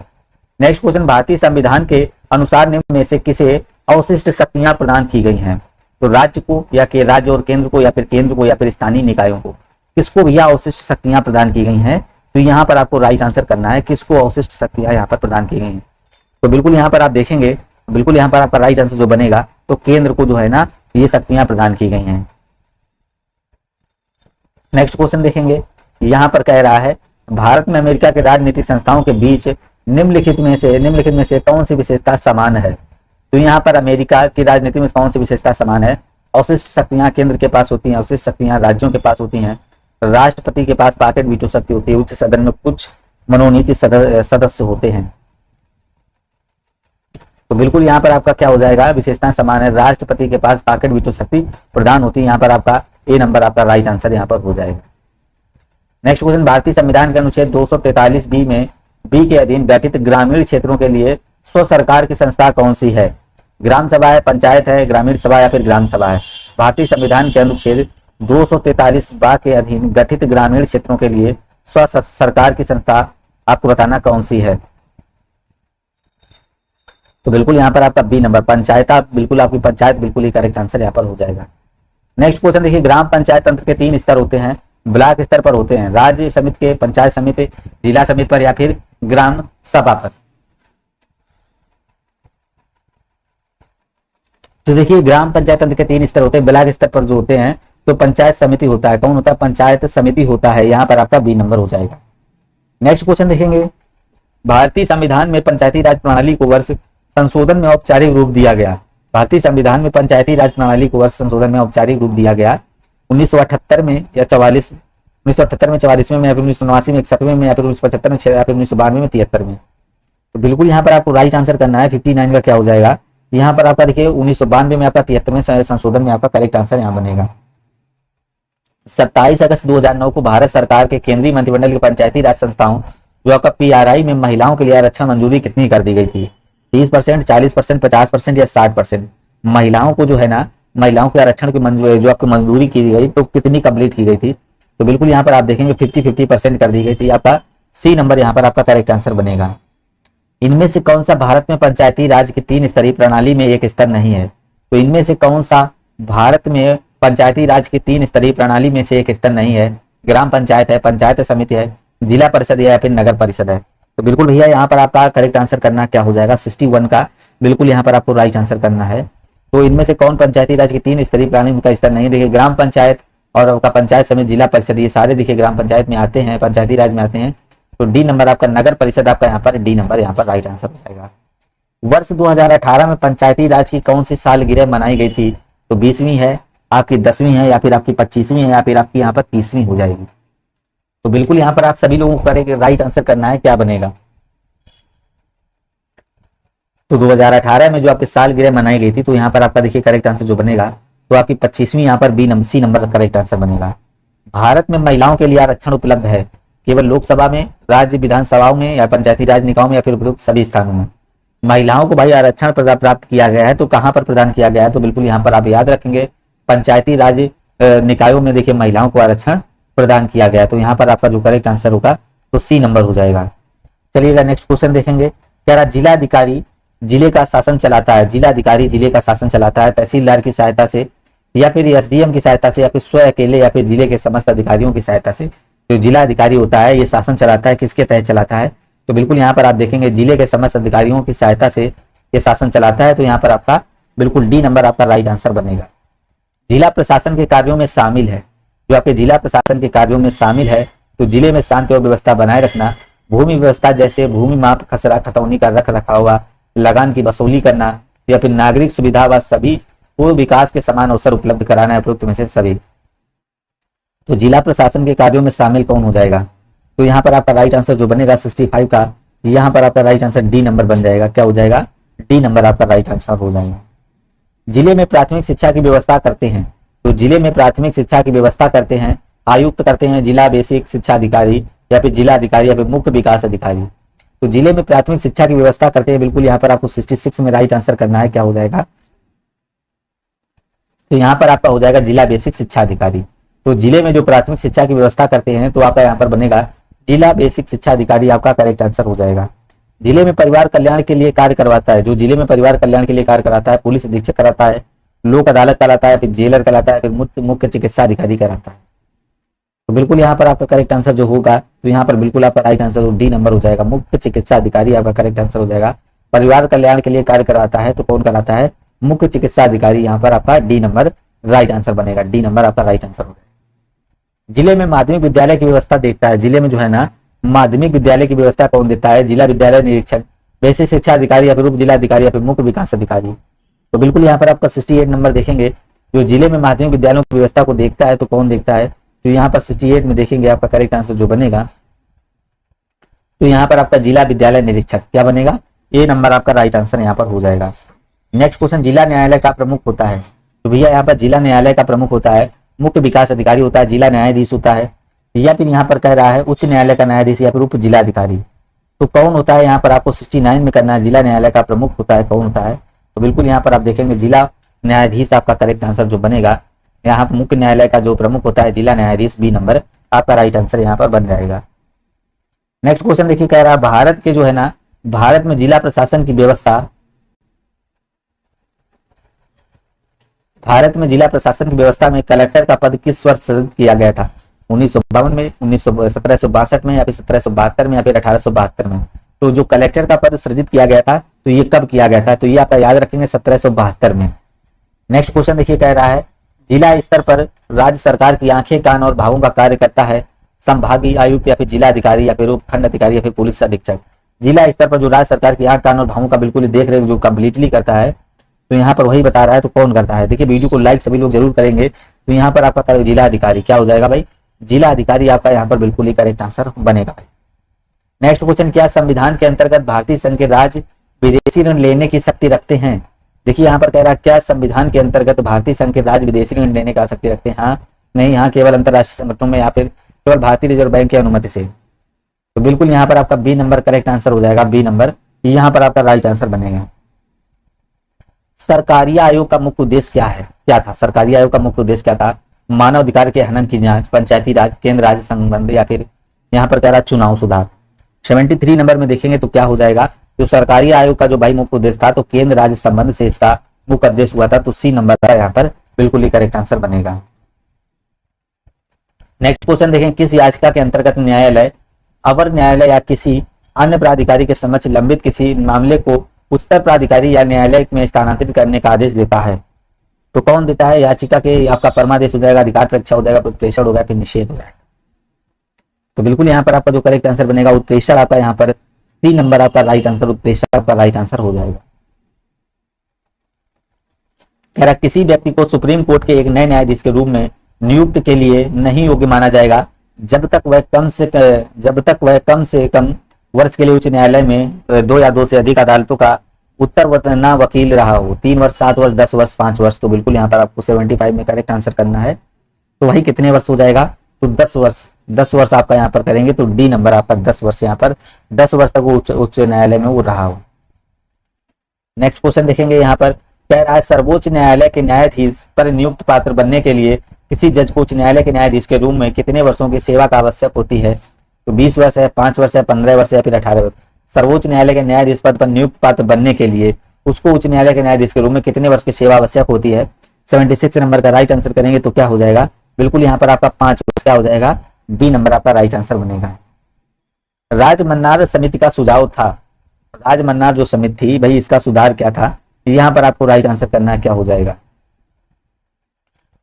नेक्स्ट क्वेश्चन, भारतीय संविधान के अनुसार निम्न में से किसे अवशिष्ट शक्तियां प्रदान की गई हैं? तो राज्य को या के राज्य और केंद्र को या फिर केंद्र को या फिर स्थानीय निकायों को, किसको भैया अवशिष्ट शक्तियां प्रदान की गई हैं? तो यहाँ पर आपको राइट आंसर करना है किसको अवशिष्ट शक्तियां यहाँ पर प्रदान की गई हैं। तो बिल्कुल यहाँ पर आप देखेंगे, बिल्कुल यहाँ पर आपका राइट आंसर जो बनेगा तो केंद्र को जो है ना ये शक्तियां प्रदान की गई हैं। नेक्स्ट क्वेश्चन देखेंगे, यहाँ पर कह रहा है भारत में अमेरिका के राजनीतिक संस्थाओं के बीच निम्नलिखित में से कौन सी विशेषता समान है? तो यहाँ पर अमेरिका की राजनीति में कौन सी विशेषता समान है? अवशिष्ट शक्तियां केंद्र के पास होती हैं, अवशिष्ट शक्तियां राज्यों के पास होती हैं, राष्ट्रपति के पास पॉकेट वीटो शक्ति होती है, उच्च सदन में कुछ मनोनीत सदस्य होते हैं। तो बिल्कुल यहाँ पर आपका क्या हो जाएगा? विशेषताएं समान है, राष्ट्रपति के पास पॉकेट वीटो शक्ति प्रदान होती है। यहाँ पर आपका ए नंबर आपका राइट आंसर यहाँ पर हो जाएगा। नेक्स्ट क्वेश्चन, भारतीय संविधान के अनुच्छेद 243 बी के अधीन गठित ग्रामीण क्षेत्रों के लिए स्व सरकार की संस्था कौन सी है? ग्राम सभा है, पंचायत है, ग्रामीण सभा या फिर ग्राम सभा है। भारतीय संविधान के अनुच्छेद 243 बा के अधीन गठित ग्रामीण क्षेत्रों के लिए स्व सरकार की संस्था आपको बताना कौन सी है? तो बिल्कुल यहाँ पर आपका बी नंबर पंचायत, बिल्कुल आपकी पंचायत बिल्कुल ही करेक्ट आंसर यहाँ पर हो जाएगा। नेक्स्ट क्वेश्चन देखिए, ग्राम पंचायत तंत्र के 3 स्तर होते हैं, ब्लॉक स्तर पर होते हैं, राज्य समिति के, पंचायत समिति, जिला समिति पर या फिर ग्राम सभा पर। तो देखिए ग्राम पंचायत तंत्र के 3 स्तर होते हैं, ब्लॉक स्तर पर जो होते हैं तो पंचायत समिति होता है। कौन होता है? पंचायत समिति होता है। यहाँ पर आपका बी नंबर हो जाएगा। नेक्स्ट क्वेश्चन देखेंगे, भारतीय संविधान में पंचायती राज प्रणाली को वर्ष संशोधन में औपचारिक रूप दिया गया। भारतीय संविधान में पंचायती राज प्रणाली को वर्ष संशोधन में औपचारिक रूप दिया गया 1978 में या 1978 में, 44वें में या फिर 1989 में, 61वें में या फिर 1975 में, या फिर 1992 में, 73 में। तो बिल्कुल यहाँ पर आपको राइट आंसर करना है। 59 का क्या हो जाएगा? यहाँ पर आपका देखिए 1992 में आपका 73वें संशोधन में आपका करेक्ट आंसर यहाँ बनेगा। 27 अगस्त 2009 को भारत सरकार के केंद्रीय मंत्रिमंडल की पंचायती राज संस्थाओं जो आपका पीआरआई में महिलाओं के लिए आरक्षण मंजूरी कितनी कर दी गई थी? 30%, 40%, 50% या 60%? महिलाओं को जो है ना, महिलाओं के आरक्षण की मंजूरी जो आपको मंजूरी की गई तो कितनी कंप्लीट की गई थी? तो बिल्कुल यहाँ पर आप देखेंगे 50-50% कर दी गई थी। आपका सी नंबर यहाँ पर आपका करेक्ट आंसर बनेगा। इनमें से कौन सा भारत में पंचायती राज की 3 स्तरीय प्रणाली में एक स्तर नहीं है? तो इनमें से कौन सा भारत में पंचायती राज की 3 स्तरीय प्रणाली में से एक स्तर नहीं है? ग्राम पंचायत है, पंचायत समिति है, जिला परिषद है या फिर नगर परिषद है? तो बिल्कुल भैया यहाँ पर आपका करेक्ट आंसर करना क्या हो जाएगा? 61 का बिल्कुल यहाँ पर आपको राइट आंसर करना है। तो इनमें से कौन पंचायती राज की 3 स्तरीय प्रणाली का स्तर नहीं? देखिए ग्राम पंचायत और आपका पंचायत समिति, जिला परिषद, ये सारे देखिए ग्राम पंचायत में आते हैं, पंचायती राज में आते हैं। तो डी नंबर आपका नगर परिषद आपका यहाँ पर डी नंबर यहाँ पर राइट आंसर हो जाएगा। वर्ष 2018 में पंचायती राज की कौन सी सालगिरह मनाई गई थी? तो 20वीं है, आपकी 10वीं है या फिर आपकी 25वीं है या फिर आपकी यहाँ पर 30वीं हो जाएगी? तो बिल्कुल यहाँ पर आप सभी लोगों को करेंगे राइट आंसर करना है, क्या बनेगा? तो 2018 में जो आपकी सालगिरह मनाई गई थी तो यहाँ पर आपका देखिए करेक्ट आंसर जो बनेगा तो आपकी 25वीं यहाँ पर सी नंबर करेक्ट आंसर बनेगा। भारत में महिलाओं के लिए आरक्षण उपलब्ध है केवल लोकसभा में, राज्य विधानसभाओं में या पंचायती राज निकायों में या फिर उपरोक्त सभी स्थानों में? महिलाओं को भाई आरक्षण प्राप्त किया गया है तो कहां पर प्रदान किया गया है? तो बिल्कुल यहाँ पर आप याद रखेंगे पंचायती राज निकायों में देखिए महिलाओं को आरक्षण प्रदान किया गया है। तो यहाँ पर आपका जो करेक्ट आंसर होगा तो सी नंबर हो जाएगा। चलिएगा नेक्स्ट क्वेश्चन देखेंगे। कह रहा जिलाधिकारी जिले का शासन चलाता है, जिलाधिकारी जिले का शासन चलाता है तहसीलदार की सहायता से या फिर एसडीएम की सहायता से या फिर स्वयं अकेले या फिर जिले के समस्त अधिकारियों की सहायता से? जो जिला अधिकारी होता है ये शासन चलाता है, किसके तहत चलाता है? तो बिल्कुल यहाँ पर आप देखेंगे जिले के समस्त अधिकारियों की सहायता से ये शासन चलाता है। तो यहाँ पर आपका बिल्कुल डी नंबर आपका राइट आंसर बनेगा। जिला प्रशासन के कार्यों में शामिल है, जो आपके जिला प्रशासन के कार्यों में शामिल है तो जिले में शांति और व्यवस्था बनाए रखना, भूमि व्यवस्था जैसे भूमि माप, खसरा खतौनी का रख रखाव, लगान की वसूली करना या फिर नागरिक सुविधा व सभी को विकास के समान अवसर उपलब्ध कराना है, उपरोक्त में से सभी? तो जिला प्रशासन के कार्यों में शामिल कौन हो जाएगा? तो यहाँ पर आपका राइट आंसर जो बनेगा 65 का, यहाँ पर आपका राइट आंसर डी नंबर बन जाएगा। क्या हो जाएगा? डी नंबर आपका राइट आंसर हो जाएगा। जिले में प्राथमिक शिक्षा की व्यवस्था करते हैं, तो जिले में प्राथमिक शिक्षा की व्यवस्था करते हैं आयुक्त करते हैं, जिला बेसिक शिक्षा अधिकारी या फिर जिला अधिकारी या फिर मुख्य विकास अधिकारी? तो जिले में प्राथमिक शिक्षा की व्यवस्था करते हैं, बिल्कुल यहाँ पर आपको 66 में राइट आंसर करना है। क्या हो जाएगा? तो यहाँ पर आपका हो जाएगा जिला बेसिक शिक्षा अधिकारी। तो जिले में जो प्राथमिक शिक्षा की व्यवस्था करते हैं तो आपका यहाँ पर बनेगा जिला बेसिक शिक्षा अधिकारी, आपका करेक्ट आंसर हो जाएगा। जिले में परिवार कल्याण के लिए कार्य करवाता है, जो जिले में परिवार कल्याण के लिए कार्य कराता है पुलिस अधीक्षक कराता है, लोक अदालत कराता है, फिर जेलर कराता है, फिर मुख्य चिकित्सा अधिकारी कराता है? तो बिल्कुल यहाँ पर आपका करेक्ट आंसर जो होगा तो यहाँ पर बिल्कुल आपका राइट आंसर डी नंबर हो जाएगा। मुख्य चिकित्सा अधिकारी आपका करेक्ट आंसर हो जाएगा। परिवार कल्याण के लिए कार्य कराता है तो कौन कराता है? मुख्य चिकित्सा अधिकारी। यहाँ पर आपका डी नंबर राइट आंसर बनेगा। डी नंबर आपका राइट आंसर होगा। जिले में माध्यमिक विद्यालय की व्यवस्था देखता है, जिले में जो है ना माध्यमिक विद्यालय की व्यवस्था कौन देता है? जिला विद्यालय निरीक्षक, बेसिक शिक्षा अधिकारी या फिर उप जिला अधिकारी या फिर मुख्य विकास अधिकारी? तो बिल्कुल यहाँ पर आपका 68 नंबर देखेंगे, जो जिले में माध्यमिक विद्यालयों की व्यवस्था को देखता है तो कौन देखता है? तो यहाँ पर 68 में देखेंगे आपका करेक्ट आंसर जो बनेगा तो यहाँ पर आपका जिला विद्यालय निरीक्षक क्या बनेगा? ए नंबर आपका राइट आंसर यहाँ पर हो जाएगा। नेक्स्ट क्वेश्चन, जिला न्यायालय का प्रमुख होता है, तो भैया यहाँ पर जिला न्यायालय का प्रमुख होता है मुख्य विकास अधिकारी होता है, जिला न्यायाधीश होता है या फिर यहाँ पर कह रहा है उच्च न्यायालय का न्यायाधीश या फिर उप जिला अधिकारी? तो कौन होता है? यहाँ पर आपको 69 में करना है। जिला न्यायालय का प्रमुख होता है, कौन होता है? तो बिल्कुल यहाँ पर आप देखेंगे जिला न्यायाधीश आपका करेक्ट आंसर जो बनेगा। यहाँ पर मुख्य न्यायालय का जो प्रमुख होता है जिला न्यायाधीश, बी नंबर आपका राइट आंसर यहाँ पर बन जाएगा। नेक्स्ट क्वेश्चन देखिए, कह रहा है भारत के जो है ना भारत में जिला प्रशासन की व्यवस्था, भारत में जिला प्रशासन की व्यवस्था में कलेक्टर का पद किस वर्ष सृजित किया गया था? 1952 में, 1762 में या फिर 1772 में या फिर 1872 में? तो जो कलेक्टर का पद सृजित किया गया था तो ये कब किया गया था? तो ये आप याद रखेंगे 1772 में। नेक्स्ट क्वेश्चन देखिए, कह रहा है जिला स्तर पर राज्य सरकार की आंखें कान और भावों का कार्य करता है संभागीय आयुक्त या फिर जिला अधिकारी या फिर उपखंड अधिकारी या फिर पुलिस अधीक्षक? जिला स्तर पर जो राज्य सरकार की आंख कान और भावों का बिल्कुल देख रहे जो कम्प्लीटली करता है तो यहाँ पर वही बता रहा है तो कौन करता है? देखिए वीडियो को लाइक सभी लोग जरूर करेंगे। तो यहाँ पर आपका जिला अधिकारी क्या हो जाएगा भाई? जिला अधिकारी आपका यहाँ पर बिल्कुल ही करेक्ट आंसर बनेगा भाई। नेक्स्ट क्वेश्चन, क्या संविधान के अंतर्गत भारतीय संघ के राज्य विदेशी ऋण लेने की शक्ति रखते हैं? देखिए यहाँ पर कह रहा है क्या संविधान के अंतर्गत भारतीय संघ के राज्य विदेशी ऋण लेने का आसक्ति रखते हैं? हाँ, नहीं, यहाँ केवल अंतर्राष्ट्रीय संगठनों में या फिर केवल भारतीय रिजर्व बैंक की अनुमति से। तो बिल्कुल यहाँ पर आपका बी नंबर करेक्ट आंसर हो जाएगा, बी नंबर यहाँ पर आपका राइट आंसर बनेगा। सरकारी आयोग का मुख्य उद्देश्य क्या था? सरकारी आयोग का मुख्य उद्देश्य क्या था? मानव अधिकार के हनन की जांच, पंचायती राज, केंद्र राज्य संबंध, या फिर यहाँ पर कह रहा चुनाव सुधार। 73 नंबर में देखेंगे तो क्या हो जाएगा, जो सरकारी आयोग का जो भाई मुख्य उद्देश्य था तो केंद्र राज्य संबंध से इसका मुख्य उद्देश्य हुआ था, तो सी नंबर का यहाँ पर बिल्कुल ही करेक्ट आंसर बनेगा। नेक्स्ट क्वेश्चन देखें, किस याचिका के अंतर्गत न्यायालय अवर न्यायालय या किसी अन्य प्राधिकारी के समक्ष लंबित किसी मामले को उच्चतर प्राधिकारी या न्यायालय में स्थानांतरित करने का आदेश देता है? तो कौन देता है? याचिका के आपका परमादेश हो जाएगा, अधिकार परीक्षा हो जाएगा, उत्प्रेषण हो जाएगा, फिर निषेध हो जाएगा। तो बिल्कुल यहाँ पर आपका जो करेक्ट आंसर बनेगा उत्प्रेषण आपका यहाँ पर सी नंबर आपका राइट आंसर, उत्प्रेषण आपका राइट आंसर हो जाएगा। कह रहा किसी व्यक्ति को सुप्रीम कोर्ट के एक नए न्यायाधीश के रूप में नियुक्त के लिए नहीं योग्य माना जाएगा जब तक वह कम से कम वर्ष के लिए उच्च न्यायालय में 2 या 2 से अधिक अदालतों का उत्तरवर्ती वकील रहा हो। 3 वर्ष, 7 वर्ष, 10 वर्ष, 5 वर्ष। तो बिल्कुल यहाँ पर आपको 75 में करेक्ट आंसर करना है। तो वही कितने वर्ष हो जाएगा? तो 10 वर्ष। 10 वर्ष आपका यहाँ पर करेंगे तो डी नंबर आपका 10 वर्ष, यहाँ पर 10 वर्ष तक वो उच्च न्यायालय में वो रहा हो। नेक्स्ट क्वेश्चन देखेंगे, यहाँ पर कह रहा है सर्वोच्च न्यायालय के न्यायाधीश पर नियुक्त पात्र बनने के लिए किसी जज को उच्च न्यायालय के न्यायाधीश के रूप में कितने वर्षों की सेवा का आवश्यक होती है? तो 20 वर्ष है, 5 वर्ष है, 15 वर्ष है, या फिर 18 वर्ष। सर्वोच्च न्यायालय के न्यायाधीश पद पर नियुक्त पात्र बनने के लिए उसको उच्च न्यायालय के न्यायाधीश के रूप में कितने वर्ष की सेवा आवश्यक होती है? 76 नंबर का राइट आंसर करेंगे तो क्या हो जाएगा? बिल्कुल यहाँ पर आपका 5 वर्ष क्या हो जाएगा? बी नंबर आपका राइट आंसर बनेगा। राजमन्नार समिति का सुझाव था, राजमन्नार जो समिति थी भाई इसका सुधार क्या था? यहाँ पर आपको राइट आंसर करना है, क्या हो जाएगा?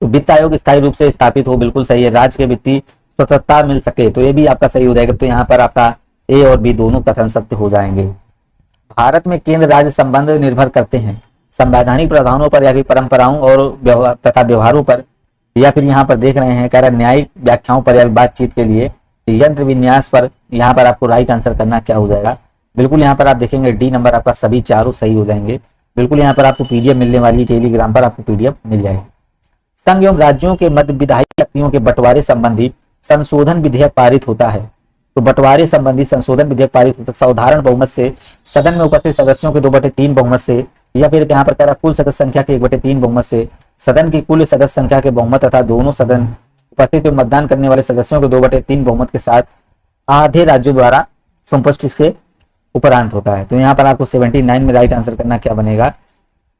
तो वित्त आयोग स्थायी रूप से स्थापित हो, बिल्कुल सही है। राज्य के वित्तीय स्वतंत्रता मिल सके, तो ये भी आपका सही हो जाएगा। तो यहाँ पर आपका ए और बी दोनों कथन सत्य हो जाएंगे। भारत में केंद्र राज्य संबंध निर्भर करते हैं संवैधानिक प्रावधानों पर या फिर परंपराओं और तथा व्यवहारों पर, या फिर यहाँ पर देख रहे हैं कह रहा न्यायिक व्याख्याओं पर या बातचीत के लिए यंत्र विन्यास पर। यहाँ पर आपको राइट आंसर करना क्या हो जाएगा? बिल्कुल यहाँ पर आप देखेंगे डी नंबर आपका सभी चारों सही हो जाएंगे। बिल्कुल यहाँ पर आपको पीडीएफ मिलने वाली, टेलीग्राम पर आपको पीडीएफ मिल जाएगी। संघ एवं राज्यों के मध्य विधायी शक्तियों के बंटवारे संबंधी संशोधन विधेयक पारित होता है। तो बंटवारे संबंधी संशोधन विधेयक पारित होता है साधारण बहुमत से, सदन में उपस्थित सदस्यों के 2/3 बहुमत से, या फिर यहाँ पर कह रहा कुल सदस्य संख्या के 1/3 बहुमत से, सदन की कुल सदस्य संख्या के बहुमत तथा दोनों सदन उपस्थित मतदान करने वाले सदस्यों के 2/3 बहुमत के साथ आधे राज्यों द्वारा संपुष्टि से उपरांत होता है। तो यहाँ पर आपको 79 में राइट आंसर करना क्या बनेगा?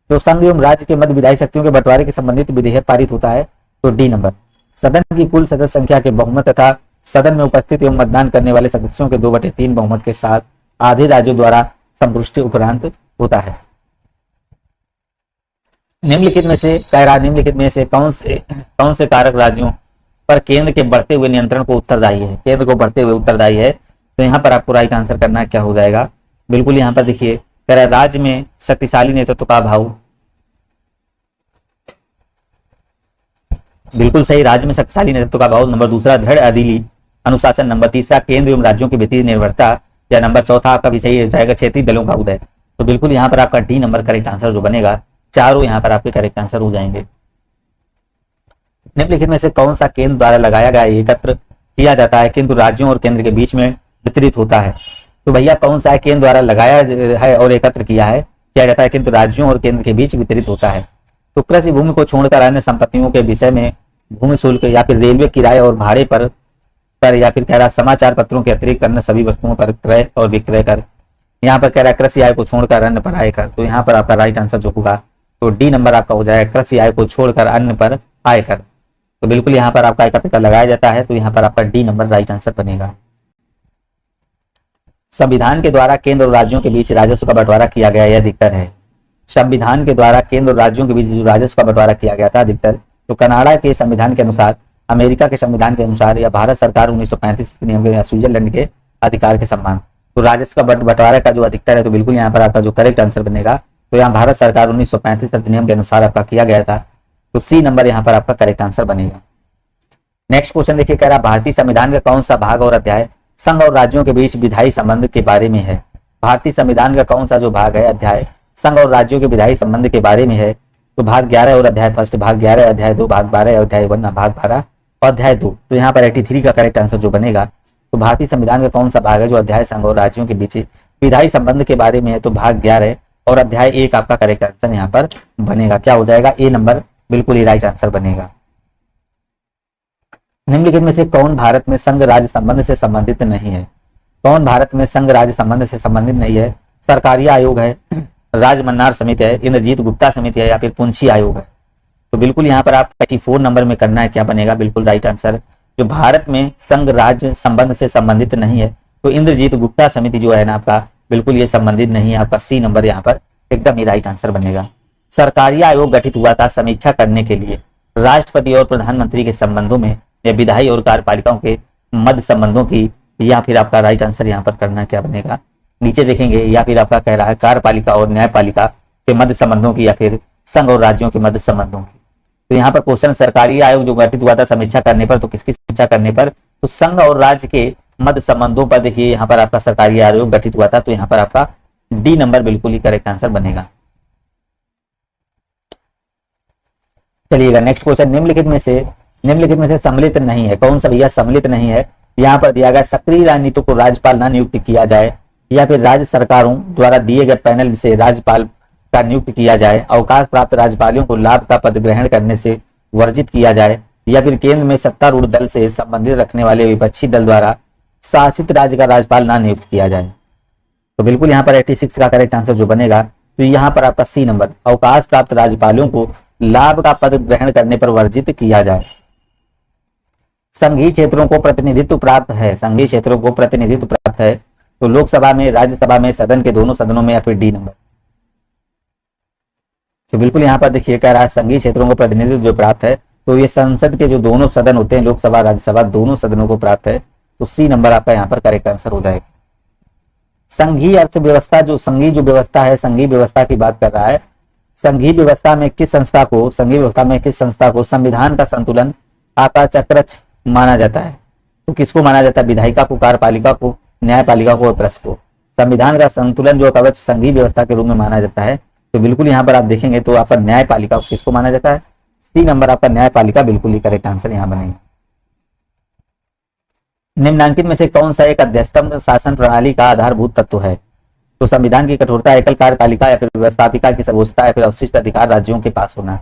तो संघ एवं राज्य के मध्य विधायी शक्तियों के बंटवारे के संबंधित विधेयक पारित होता है, तो डी नंबर। सदन की कुल सदस्य संख्या के बहुमत तथा सदन में उपस्थित एवं मतदान करने वाले सदस्यों के 2/3 बहुमत के साथ आधे राज्यों द्वारा संपुष्टि उपरांत होता है। निम्नलिखित में से कौन से कारक राज्यों पर केंद्र के बढ़ते हुए नियंत्रण को उत्तरदायी है? केंद्र को बढ़ते हुए उत्तरदायी है, तो यहाँ पर आपको राइट आंसर करना क्या हो जाएगा? बिल्कुल यहाँ पर देखिए कह रहा है राज्य में शक्तिशाली नेतृत्व का अभाव, बिल्कुल सही, राज्य में शक्तिशाली नेतृत्व का अभाव। नंबर दूसरा दृढ़ अधीली अनुशासन। नंबर तीसरा केंद्र एवं राज्यों की वित्तीय निर्भरता, या नंबर चौथा आपका भी सही हो जाएगा क्षेत्रीय दलों का उदय। तो बिल्कुल यहाँ पर आपका डी नंबर करेक्ट आंसर जो बनेगा, चारों यहाँ पर आपके करेक्ट आंसर हो जाएंगे। निम्नलिखित में से कौन सा केंद्र द्वारा लगाया गया एकत्र किया जाता है किंतु राज्यों और केंद्र के बीच में वितरित होता है? तो भैया कौन सा केंद्र द्वारा लगाया है और एकत्र किया जाता है किंतु राज्यों और केंद्र के बीच वितरित होता है? तो कृषि भूमि को छोड़कर अन्य संपत्तियों के विषय में भूमि शुल्क, या फिर रेलवे किराए और भाड़े पर, या फिर कह रहा समाचार पत्रों के अतिरिक्त अन्य सभी वस्तुओं पर क्रय और विक्रय कर। यहाँ पर कह रहा है कृषि आय को छोड़कर अन्य पर आय कर। तो यहाँ पर आपका राइट आंसर जो होगा तो डी नंबर आपका हो जाएगा, कृषि आय को छोड़कर अन्य पर आय कर। तो बिल्कुल यहाँ पर आपका एकत्र लगाया जाता है, तो यहाँ पर आपका डी नंबर राइट आंसर बनेगा। संविधान के द्वारा केंद्र और राज्यों के बीच राजस्व का बंटवारा किया गया, यह अधिकतर है। संविधान के द्वारा केंद्र और राज्यों के बीच जो राजस्व का बंटवारा किया गया था अधिकतर, तो कनाडा के संविधान के अनुसार, अमेरिका के संविधान के अनुसार, या भारत सरकार 1935 के नियम के, या स्विट्जरलैंड के अधिकार के सम्मान। तो राजस्व का बंटवारा का जो अधिकतर है, तो बिल्कुल यहाँ पर आपका जो करेक्ट आंसर बनेगा, तो यहाँ भारत सरकार 1935 अधिनियम के अनुसार आपका किया गया था, तो सी नंबर यहाँ पर आपका करेक्ट आंसर बनेगा। नेक्स्ट क्वेश्चन देखिए, कह रहा भारतीय संविधान का कौन सा भाग और अध्याय संघ और राज्यों के बीच विधायी संबंध के बारे में है? भारतीय संविधान का कौन सा जो भाग है, अध्याय संघ और राज्यों के विधायी संबंध के बारे में है तो भाग 11 और अध्याय फर्स्ट, भाग 11 अध्याय 2, भाग 12 अध्याय 1, भाग 12 और अध्याय 2। तो यहाँ पर 83 का करेक्ट आंसर जो बनेगा, तो भारतीय संविधान का कौन सा भाग है जो अध्याय संघ और राज्यों के बीच विधायी संबंध के बारे में है, तो भाग 11 और अध्याय 1 आपका करेक्ट आंसर यहाँ पर बनेगा। क्या हो जाएगा? ए नंबर बिल्कुल ही राइट आंसर बनेगा। निम्नलिखित में से कौन भारत में संघ राज्य संबंध से संबंधित नहीं है? कौन भारत में संघ राज्य संबंध से संबंधित नहीं है? सरकारी आयोग है, राजमन्नार समिति है, इंद्रजीत गुप्ता समिति है, या फिर पुंछी आयोग है। तो बिल्कुल यहाँ पर आप 84 नंबर में करना है, क्या बनेगा? बिल्कुल राइट आंसर। जो भारत में संघ राज्य संबंध से संबंधित नहीं है तो इंद्रजीत गुप्ता समिति जो है ना आपका, बिल्कुल ये संबंधित नहीं है। आपका सी नंबर यहाँ पर एकदम ही राइट आंसर बनेगा। सरकारी आयोग गठित हुआ था समीक्षा करने के लिए राष्ट्रपति और प्रधानमंत्री के संबंधों में या विधायी और कार्यपालिकाओं के मध्य संबंधों की, या फिर आपका राइट आंसर यहाँ पर करना क्या बनेगा? नीचे देखेंगे, या फिर आपका कह रहा है कार्यपालिका और न्यायपालिका के मध्य संबंधों की, या फिर संघ और राज्यों के मध्य संबंधों की। तो यहाँ पर क्वेश्चन सरकारी आयोग जो गठित हुआ था समीक्षा करने पर, तो किसकी समीक्षा करने पर? तो संघ और राज्य के मध्य संबंधों पर। देखिए यहाँ पर आपका सरकारी आयोग गठित हुआ था, तो यहाँ पर आपका डी नंबर बिल्कुल ही करेक्ट आंसर बनेगा। चलिएगा नेक्स्ट क्वेश्चन, निम्नलिखित में से सम्मिलित नहीं है। कौन सा भैया सम्मिलित नहीं है? यहाँ पर दिया गया सक्रिय राजनीति को राज्यपाल न नियुक्त किया जाए, या फिर राज्य सरकारों द्वारा दिए गए पैनल से राज्यपाल का नियुक्त किया जाए, अवकाश प्राप्त राज्यपालियों को लाभ का पद ग्रहण करने से वर्जित किया जाए, या फिर केंद्र में सत्तारूढ़ दल से संबंधित रखने वाले विपक्षी दल द्वारा शासित राज्य का राज्यपाल ना नियुक्त किया जाए। तो बिल्कुल यहाँ पर 86 का करेक्ट आंसर जो बनेगा, तो यहाँ पर आपका सी नंबर, अवकाश प्राप्त राज्यपालों को लाभ का पद ग्रहण करने पर वर्जित किया जाए। संघीय क्षेत्रों को प्रतिनिधित्व प्राप्त है, संघीय क्षेत्रों को प्रतिनिधित्व प्राप्त है तो लोकसभा में, राज्यसभा में, सदन के दोनों सदनों में, या फिर डी नंबर। तो बिल्कुल यहाँ पर देखिए कह रहा है संघीय क्षेत्रों को प्रतिनिधित्व जो प्राप्त है तो ये संसद के जो दोनों सदन होते हैं, लोकसभा राज्यसभा, दोनों सदनों को प्राप्त है, तो सी नंबर आपका यहाँ पर करेक्ट आंसर हो जाएगा। संघीय अर्थव्यवस्था, जो संघीय जो व्यवस्था है, संघीय व्यवस्था की बात कर रहा है। संघीय व्यवस्था में किस संस्था को संविधान का संतुलन आपका चक्रच माना जाता है? तो किसको माना जाता है? विधायिका को, कार्यपालिका को, न्यायपालिका को और प्रेस को। संविधान का संतुलन जो कवच संघीय व्यवस्था के रूप में माना जाता है, तो बिल्कुल यहाँ पर आप देखेंगे तो आपका न्यायपालिका को किसको माना जाता है? सी नंबर आपका न्यायपालिका बिल्कुल ही करेक्ट आंसर यहाँ बनेगा। निम्नांकित में से कौन सा एक अध्यस्तम शासन प्रणाली का आधारभूत तत्व है? तो संविधान की कठोरता, एकल कार्यपालिका, या फिर व्यवस्थापिका की सर्वोच्चता, या फिर अवशिष्ट अधिकार राज्यों के पास होना।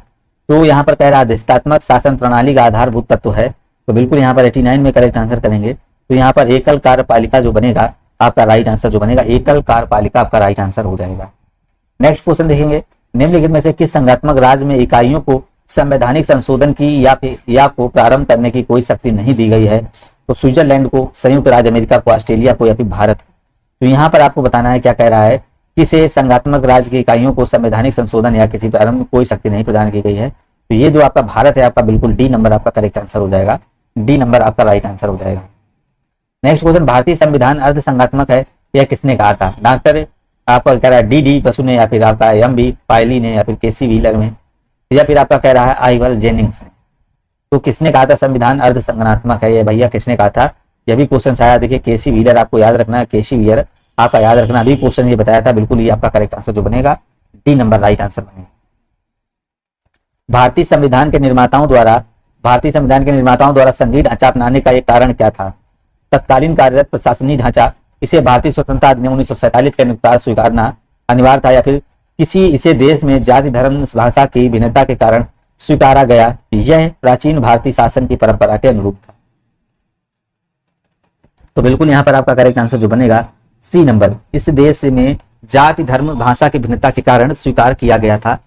तो यहाँ पर कह रहा है अधिष्ठात्मक शासन प्रणाली का आधारभूत तत्व है, तो बिल्कुल यहाँ पर 89 में करेक्ट आंसर करेंगे। तो यहाँ पर एकल कार्यपालिका जो बनेगा आपका राइट आंसर जो बनेगा, एकल कार्यपालिका आपका राइट आंसर हो जाएगा। नेक्स्ट क्वेश्चन देखेंगे, निम्नलिखित में से किस संघात्मक राज्य में इकाइयों को संवैधानिक संशोधन की या को प्रारंभ करने की कोई शक्ति नहीं दी गई है? तो स्विट्जरलैंड को, संयुक्त राज्य अमेरिका को, ऑस्ट्रेलिया को, या फिर भारत। तो यहाँ पर आपको बताना है क्या कह रहा है, किसे संघात्मक राज्य की इकाइयों को संवैधानिक संशोधन या किसी प्रारंभ में कोई शक्ति नहीं प्रदान की गई है? तो ये जो आपका भारत है आपका बिल्कुल डी नंबर आपका करेक्ट आंसर हो जाएगा, डी नंबर आपका राइट आंसर हो जाएगा। नेक्स्ट क्वेश्चन, भारतीय संविधान अर्ध संघात्मक है यह किसने कहा था? डॉक्टर आपका कह रहा है डी बसु ने, या फिर आपका एम.बी. पायली ने, या फिर के.सी. व्हीलर में, या फिर आपका कह रहा है आइवर जेनिंग्स ने। तो किसने कहा था संविधान अर्ध संघात्मक है? ये भैया किसने कहा था? यह भी क्वेश्चन आया, देखिए के.सी. व्हीलर आपको याद रखना है, के.सी. व्हीलर आपका याद रखना, अभी क्वेश्चन ये बताया था, बिल्कुल ये आपका करेक्ट आंसर जो बनेगा डी नंबर राइट आंसर बनेगा। भारतीय संविधान के निर्माताओं द्वारा संघीय ढांचा अपनाने का एक कारण क्या था? तत्कालीन कार्यरत प्रशासनिक ढांचा, इसे भारतीय स्वतंत्रता अधिनियम 1947 के अनुसार स्वीकारना अनिवार्य था, या फिर इसे देश में जाति, धर्म, भाषा की भिन्नता के कारण स्वीकारा गया, यह प्राचीन भारतीय शासन की परंपरा के अनुरूप था। तो बिल्कुल यहाँ पर आपका करेक्ट आंसर जो बनेगा सी नंबर, इस देश में जाति, धर्म, भाषा की भिन्नता के कारण स्वीकार किया गया था।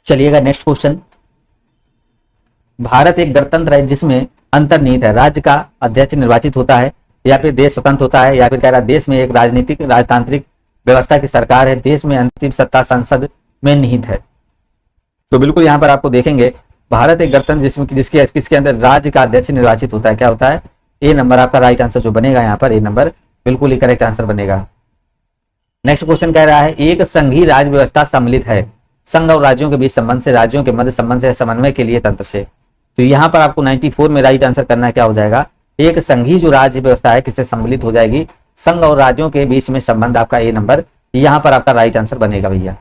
चलिएगा नेक्स्ट क्वेश्चन, भारत एक गणतंत्र है जिसमें अंतर्निहित है, राज्य का अध्यक्ष निर्वाचित होता है, या फिर देश स्वतंत्र होता है, या फिर कह रहा है देश में एक राजतांत्रिक व्यवस्था की सरकार है, देश में अंतिम सत्ता संसद में निहित है। तो बिल्कुल यहाँ पर आपको देखेंगे भारत एक गणतंत्र जिसके अंदर राज्य का अध्यक्ष निर्वाचित होता है, क्या होता है? ए नंबर आपका राइट आंसर जो बनेगा यहाँ पर ए नंबर बिल्कुल ही करेक्ट आंसर बनेगा। नेक्स्ट क्वेश्चन कह रहा है, एक संघीय राज्य व्यवस्था सम्मिलित है संघ और राज्यों के बीच संबंध से, राज्यों के मध्य संबंध से, समन्वय के लिए तंत्र से। तो यहाँ पर आपको 94 में राइट आंसर करना है, क्या हो जाएगा? एक संघीय जो राज्य व्यवस्था है किससे सम्मिलित हो जाएगी? संघ और राज्यों के बीच में संबंध आपका ए नंबर यहां पर आपका राइट आंसर बनेगा भैया।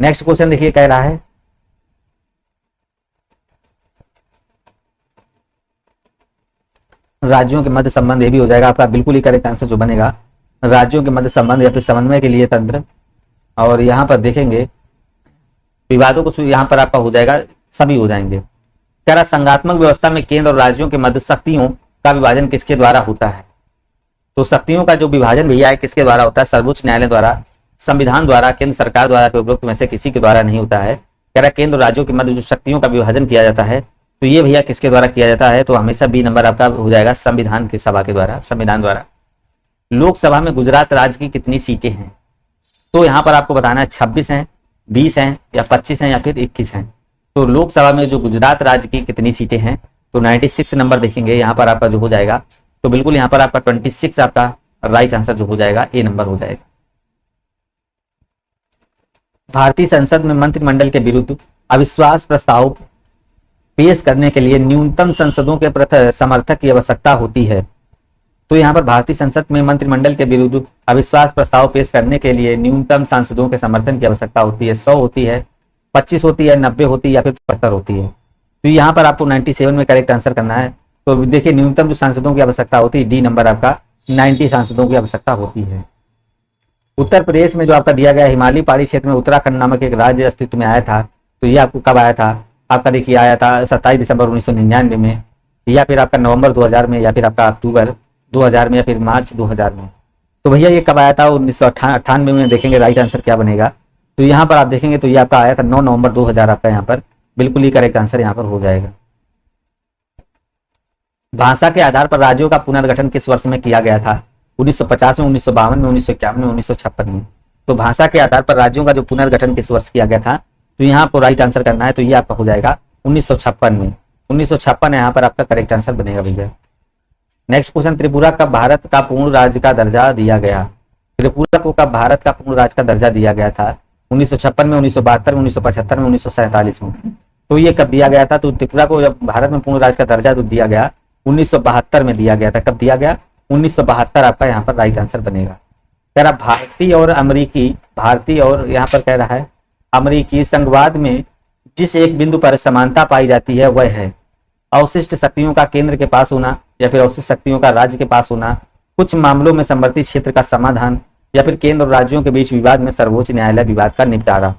नेक्स्ट क्वेश्चन देखिए, कह रहा है राज्यों के मध्य संबंध, ये भी हो जाएगा आपका बिल्कुल ही करेक्ट आंसर जो बनेगा, राज्यों के मध्य संबंध या फिर समन्वय के लिए तंत्र। और यहां पर देखेंगे विवादों को, यहां पर आपका हो जाएगा, सभी हो जाएंगे। कह रहा संघात्मक व्यवस्था में केंद्र और राज्यों के मध्य शक्तियों का विभाजन किसके द्वारा होता है? तो शक्तियों का जो विभाजन भैया है किसके द्वारा होता है? सर्वोच्च न्यायालय द्वारा, संविधान द्वारा, केंद्र सरकार द्वारा, उपरोक्त में से किसी के द्वारा नहीं होता है। कह रहा केंद्र और राज्यों के मध्य जो शक्तियों का विभाजन किया जाता है, तो ये भैया किसके द्वारा किया जाता है? तो हमेशा बी नंबर आपका हो जाएगा, संविधान की सभा के द्वारा, संविधान द्वारा। लोकसभा में गुजरात राज्य की कितनी सीटें हैं? तो यहां पर आपको बताना है 26 हैं, 20 हैं, या 25 हैं, या फिर 21 हैं। तो लोकसभा में जो गुजरात राज्य की कितनी सीटें हैं? तो 96 नंबर देखेंगे यहाँ पर आपका जो हो जाएगा, तो बिल्कुल यहाँ पर आपका 26 आपका राइट आंसर जो हो जाएगा, ए नंबर हो जाएगा। भारतीय संसद में मंत्रिमंडल के विरुद्ध अविश्वास प्रस्ताव पेश करने के लिए न्यूनतम सांसदों के समर्थक की आवश्यकता होती है। तो यहाँ पर भारतीय संसद में मंत्रिमंडल के विरुद्ध अविश्वास प्रस्ताव पेश करने के लिए न्यूनतम सांसदों के समर्थन की आवश्यकता होती है। 100 होती है, 25 होती है, 90 होती है, या फिर 75 होती है। तो यहाँ पर आपको 97 में करेक्ट आंसर करना है। तो देखिए न्यूनतम जो सांसदों की आवश्यकता होती है, डी नंबर आपका 90 सांसदों की आवश्यकता होती है। उत्तर प्रदेश में जो आपका दिया गया हिमालयी पहाड़ी क्षेत्र में उत्तराखंड नामक एक राज्य अस्तित्व में आया था, तो ये आपको कब आया था? आपका देखिए आया था 27 दिसंबर 1999 में, या फिर आपका नवंबर 2000 में, या फिर आपका अक्टूबर 2000 में, या फिर मार्च 2000 में। तो भैया ये कब आया था? 1998 में। देखेंगे राइट आंसर क्या बनेगा। तो यहाँ पर आप देखेंगे तो ये आपका आया था 9 नवंबर 2000 आपका यहाँ पर बिल्कुल ही करेक्ट आंसर यहाँ पर हो जाएगा। भाषा के आधार पर राज्यों का पुनर्गठन किस वर्ष में किया गया था? 1950 में, 1952 में, 1951 में, 1956 में। तो भाषा के आधार पर राज्यों का जो पुनर्गठन किस वर्ष किया गया था? तो यहाँ पर राइट आंसर करना है, तो ये आपका हो जाएगा 1956 में। 1956 यहाँ पर आपका करेक्ट आंसर बनेगा भैया। नेक्स्ट क्वेश्चन, त्रिपुरा का भारत का पूर्ण राज्य का दर्जा दिया गया? त्रिपुरा को कब भारत का पूर्ण राज्य का दर्जा दिया गया था? 1956 में, 1972 में, 1975 में, 1947 में। तो ये कब दिया गया था? तो त्रिपुरा को जब भारत में पूर्ण राज्य का दर्जा तो दिया गया 1972 में दिया गया था। कब दिया गया? 1972 आपका यहाँ पर राइट आंसर बनेगा। कह रहा भारतीय और अमेरिकी, भारतीय और यहाँ पर कह रहा है अमेरिकी संघवाद में जिस एक बिंदु पर समानता पाई जाती है वह है अवशिष्ट शक्तियों का केंद्र के पास होना, या फिर अवशिष्ट शक्तियों का राज्य के पास होना, कुछ मामलों में संवर्ती क्षेत्र का समाधान, या फिर केंद्र और राज्यों के बीच विवाद में सर्वोच्च न्यायालय विवाद का निपटारा।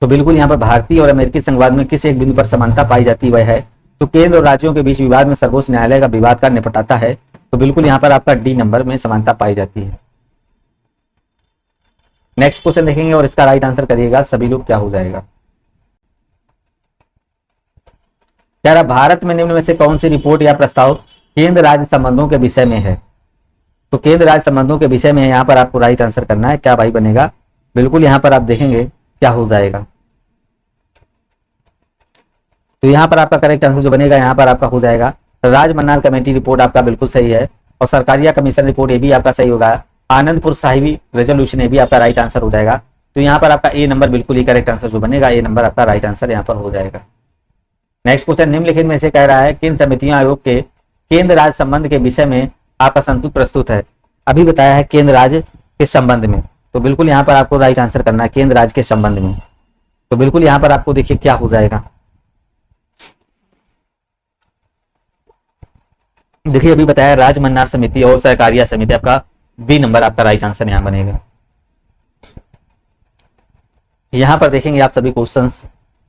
तो बिल्कुल यहाँ पर भारतीय और अमेरिकी संघवाद में किस एक बिंदु पर समानता पाई जाती वह है, तो केंद्र और राज्यों के बीच विवाद में सर्वोच्च न्यायालय का विवाद का निपटाता है। तो बिल्कुल यहाँ पर आपका डी नंबर में समानता पाई जाती है। नेक्स्ट क्वेश्चन देखेंगे और इसका राइट आंसर करिएगा सभी लोग, क्या हो जाएगा। कह रहा भारत में निम्न में से कौन सी रिपोर्ट या प्रस्ताव केंद्र राज्य संबंधों के विषय में है? तो केंद्र राज्य संबंधों के विषय में यहाँ पर आपको राइट आंसर करना है, क्या भाई बनेगा? बिल्कुल यहाँ पर आप देखेंगे क्या हो जाएगा। तो यहाँ पर आपका करेक्ट आंसर जो बनेगा यहाँ पर आपका हो जाएगा राजमन्नार कमेटी रिपोर्ट आपका बिल्कुल सही है, और सरकारिया कमीशन रिपोर्ट ये भी आपका सही होगा। आनंदपुर साहिबी रेजोल्यूशन ये भी आपका राइट आंसर हो जाएगा। तो यहाँ पर आपका ए नंबर बिल्कुल ही करेक्ट आंसर जो बनेगा, ए नंबर आपका राइट आंसर यहाँ पर हो जाएगा। नेक्स्ट क्वेश्चन, निम्नलिखित में से कह रहा है किन समितियों आयोग के केंद्र राज्य संबंध के विषय में आपका संतुष्ट प्रस्तुत है? अभी बताया है केंद्र राज्य के संबंध में, तो बिल्कुल यहाँ पर आपको राइट आंसर करना है केंद्र राज्य के संबंध में। तो बिल्कुल यहाँ पर आपको देखिए क्या हो जाएगा। देखिए अभी बताया राजमन्नार समिति और सहकारिया समिति, आपका बी नंबर आपका राइट आंसर यहाँ बनेगा। यहां पर देखेंगे आप सभी क्वेश्चंस,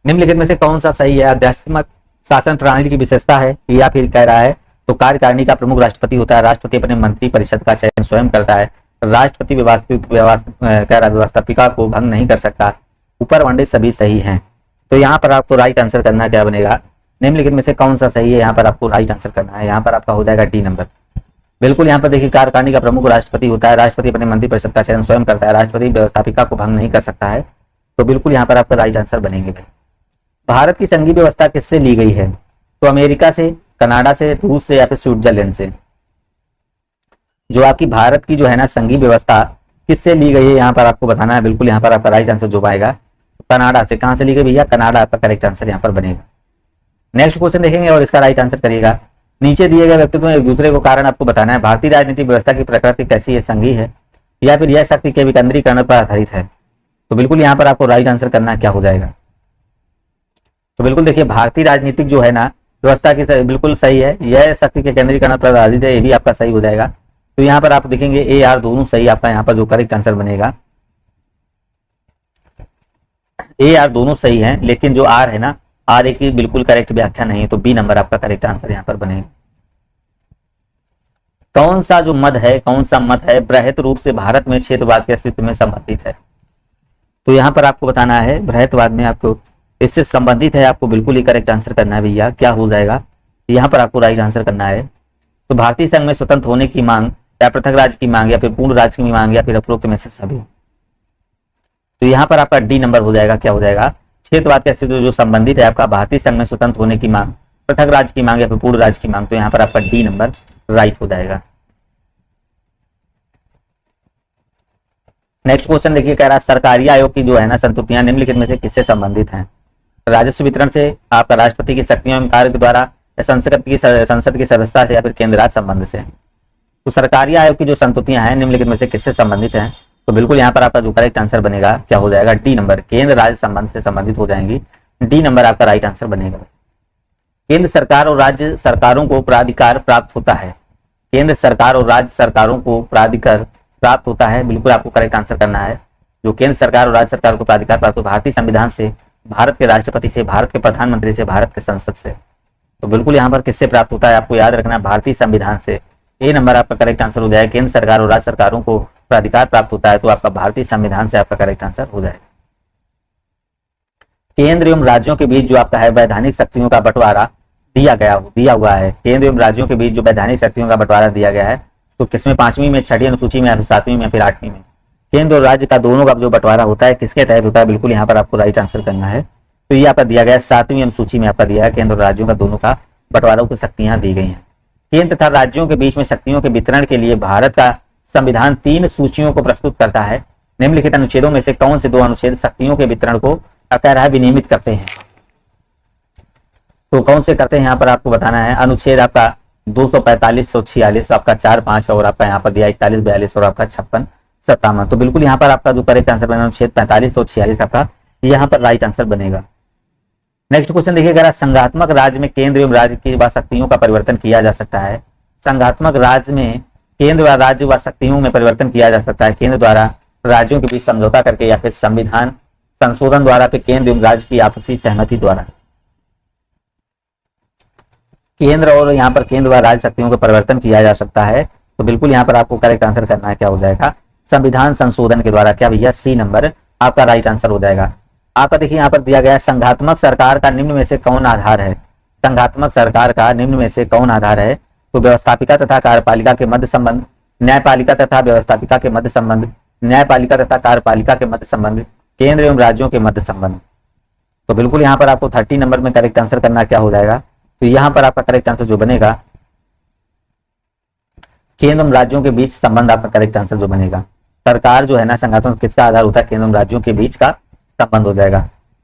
निम्नलिखित में से कौन सा सही है? अध्यात्मक शासन प्रणाली की विशेषता है, या फिर कह रहा है तो कार्यकारिणी का प्रमुख राष्ट्रपति होता है, राष्ट्रपति अपने मंत्री परिषद का चयन स्वयं करता है, राष्ट्रपति व्यवस्थापिका को भंग नहीं कर सकता, ऊपर वर्णित सभी सही हैं। तो यहाँ पर आपको राइट आंसर करना क्या बनेगा? निम्नलिखित में से कौन सा सही है? यहाँ पर आपको राइट आंसर करना है, यहाँ पर आपका हो जाएगा डी नंबर। बिल्कुल यहाँ पर देखिए कार्यकारिणी का प्रमुख राष्ट्रपति होता है, राष्ट्रपति अपने मंत्री परिषद का चयन स्वयं करता है, राष्ट्रपति व्यवस्थापिका को भंग नहीं कर सकता है। तो बिल्कुल यहाँ पर आपका राइट आंसर बनेंगे भाई। भारत की संघीय व्यवस्था किससे ली गई है? तो अमेरिका से, कनाडा से, रूस से, या फिर स्विट्जरलैंड से। जो आपकी भारत की जो है ना संघीय व्यवस्था किससे ली गई है यहाँ पर आपको बताना है। बिल्कुल यहाँ पर आपका राइट आंसर जो आएगा कनाडा से। कहां से ली गई भैया? कनाडा आपका करेक्ट आंसर यहाँ पर बनेगा। नेक्स्ट क्वेश्चन देखेंगे और इसका राइट आंसर करिएगा। नीचे दिए गए व्यक्तित्व में एक दूसरे को कारण आपको बताना है। भारतीय राजनीतिक व्यवस्था की प्रकृति कैसी है, संघीय है, या फिर यह शक्ति के विकेंद्रीकरण पर आधारित है। तो बिल्कुल यहाँ पर आपको राइट आंसर करना क्या हो जाएगा। तो बिल्कुल देखिए, भारतीय राजनीतिक जो है ना व्यवस्था की बिल्कुल सही है, यह शक्ति के केंद्रीकरण पर आधारित है, ये भी आपका सही हो जाएगा। तो यहाँ पर आप देखेंगे ए आर दोनों सही आपका यहाँ पर जो करेक्ट आंसर बनेगा। ए आर दोनों सही है, लेकिन जो आर है ना, आर ए की बिल्कुल करेक्ट व्याख्या नहीं है, तो बी नंबर आपका करेक्ट आंसर यहाँ पर बनेगा। कौन सा जो मत है, कौन सा मत है बृहत रूप से भारत में क्षेत्रवाद के अस्तित्व में संबंधित है। तो यहाँ पर आपको बताना है बृहतवाद में आपको इससे संबंधित है, आपको बिल्कुल ही करेक्ट आंसर करना है भैया। क्या हो जाएगा, यहाँ पर आपको राइट आंसर करना है। तो भारतीय संघ में स्वतंत्र होने की मांग, या पृथक राज्य की मांग, या फिर पूर्ण राज्य की मांग, या फिर उपरोक्त में से सभी। तो यहाँ पर आपका डी नंबर हो जाएगा। क्या हो जाएगा, क्षेत्रवाद के अस्तित्व जो संबंधित है आपका भारतीय संघ में स्वतंत्र होने की मांग, पृथक राज्य की मांग, या फिर पूर्ण राज्य की मांग। तो यहाँ पर आपका डी नंबर राइट हो जाएगा। नेक्स्ट क्वेश्चन देखिए, कह रहा है सरकारी आयोग की जो है ना संस्तुतियां निम्नलिखित में से किससे संबंधित हैं। राजस्व वितरण से, आपका राष्ट्रपति की शक्तियों एवं कार्य के द्वारा, या संसद की सदस्यता से, या फिर केंद्र राज्य संबंध से। तो सरकारी आयोग की जो संस्तुतियां हैं निम्नलिखित में से किससे संबंधित हैं। तो बिल्कुल यहाँ पर आपका जो करेक्ट आंसर बनेगा क्या हो जाएगा, डी नंबर, केंद्र राज्य संबंध से संबंधित हो जाएंगी। डी नंबर आपका राइट आंसर बनेगा। केंद्र सरकार और राज्य सरकारों को प्राधिकार प्राप्त होता है। केंद्र सरकार और राज्य सरकारों को प्राधिकार प्राप्त होता है, बिल्कुल आपको करेक्ट आंसर करना है। जो केंद्र सरकार और राज्य सरकार को प्राधिकार प्राप्त होता है भारतीय संविधान से, भारत के राष्ट्रपति से, भारत के प्रधानमंत्री से, भारत के संसद से। तो बिल्कुल यहाँ पर किससे प्राप्त होता है, आपको याद रखना है भारतीय संविधान से। ए नंबर आपका करेक्ट आंसर हो जाएगा। केंद्र सरकार और राज्य सरकारों को प्राधिकार प्राप्त होता है, तो आपका भारतीय संविधान से आपका करेक्ट आंसर हो जाएगा। केंद्र एवं राज्यों के बीच जो आपका है वैधानिक शक्तियों का बंटवारा दिया हुआ है। केंद्र एवं राज्यों के बीच जो वैधानिक शक्तियों का बंटवारा दिया गया है, तो किसमें, 5वीं में, 6ठी अनुसूची में, या फिर 7वीं में, या फिर 8वीं में। केंद्र और राज्य का दोनों का जो बंटवारा होता है किसके तहत होता है, बिल्कुल यहाँ पर आपको राइट आंसर करना है। तो ये आपका दिया गया है 7वीं अनुसूची में आपका दिया है, केंद्र और राज्यों का दोनों का बंटवारों की शक्तियां दी गई हैं। केंद्र तथा राज्यों के बीच में शक्तियों के वितरण के लिए भारत का संविधान 3 सूचियों को प्रस्तुत करता है। निम्नलिखित अनुच्छेदों में से कौन से 2 अनुच्छेद शक्तियों के वितरण को कह रहा है विनियमित करते हैं। तो कौन से करते हैं यहाँ पर आपको बताना है। अनुच्छेद आपका 245, 146, आपका 4, 5, और आपका यहाँ पर दिया 41, 42, और आपका 56, 57। तो बिल्कुल यहाँ पर आपका जो करेक्ट आंसर बनेगा अनुच्छेद 45 और 46 आपका यहाँ पर राइट आंसर बनेगा। नेक्स्ट क्वेश्चन देखिए, अगर संघात्मक राज्य में केंद्र एवं राज्य की व शक्तियों का परिवर्तन किया जा सकता है। संघात्मक राज्य में केंद्र व राज्य व शक्तियों में परिवर्तन किया जा सकता है केंद्र द्वारा राज्यों के बीच समझौता करके, या फिर संविधान संशोधन द्वारा, फिर केंद्र एवं राज्य की आपसी सहमति द्वारा। केंद्र और यहाँ पर केंद्र व राज्य शक्तियों का परिवर्तन किया जा सकता है, तो बिल्कुल यहाँ पर आपको करेक्ट आंसर करना है। क्या हो जाएगा, संविधान संशोधन के द्वारा। क्या भैया, सी नंबर आपका राइट आंसर हो जाएगा। आपका देखिए यहाँ पर दिया गया है संघात्मक सरकार का निम्न में से कौन आधार है। संघात्मक सरकार का निम्न में से कौन आधार है। तो व्यवस्थापिका तथा कार्यपालिका के मध्य संबंध, न्यायपालिका तथा व्यवस्थापिका के मध्य संबंध, न्यायपालिका तथा कार्यपालिका के मध्य संबंध, केंद्र एवं राज्यों के मध्य संबंध। तो बिल्कुल यहाँ पर आपको 30 नंबर में करेक्ट आंसर करना क्या हो जाएगा। तो यहाँ पर आपका करेक्ट आंसर जो बनेगा केंद्र एवं राज्यों के बीच संबंध आपका करेक्ट आंसर जो बनेगा। सरकार जो है ना संघात्मक किसका आधार होता है, केंद्र एवं राज्यों के बीच का संबंध हो जाएगा।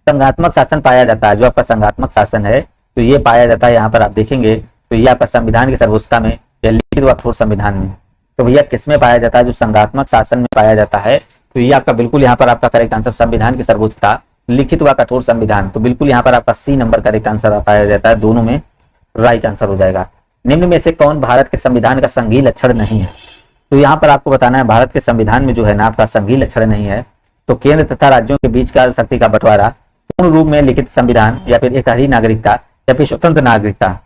संघात्मक शासन पाया जाता है, जो आपका संघात्मक शासन है तो ये पाया जाता है यहाँ पर आप देखेंगे तो ये आपका संविधान की सर्वोच्चता में या लिखित व कठोर संविधान में। तो भैया किसमें पाया जाता है, जो संघात्मक शासन में पाया जाता है। तो ये आपका बिल्कुल यहाँ पर आपका करेक्ट आंसर संविधान की सर्वोच्चता, लिखित व कठोर संविधान। तो बिल्कुल यहाँ पर आपका सी नंबर करेक्ट आंसर पाया जाता है, दोनों में राइट आंसर हो जाएगा। निम्न में से कौन भारत के संविधान का संघीय लक्षण नहीं है। तो यहाँ पर आपको बताना है भारत के संविधान में जो है ना आपका संघीय लक्षण नहीं है। तो केंद्र तथा राज्यों के बीच का शक्ति का बंटवारा, पूर्ण रूप में लिखित संविधान, या फिर एकहरी नागरिकता, या फिर स्वतंत्र नागरिकता।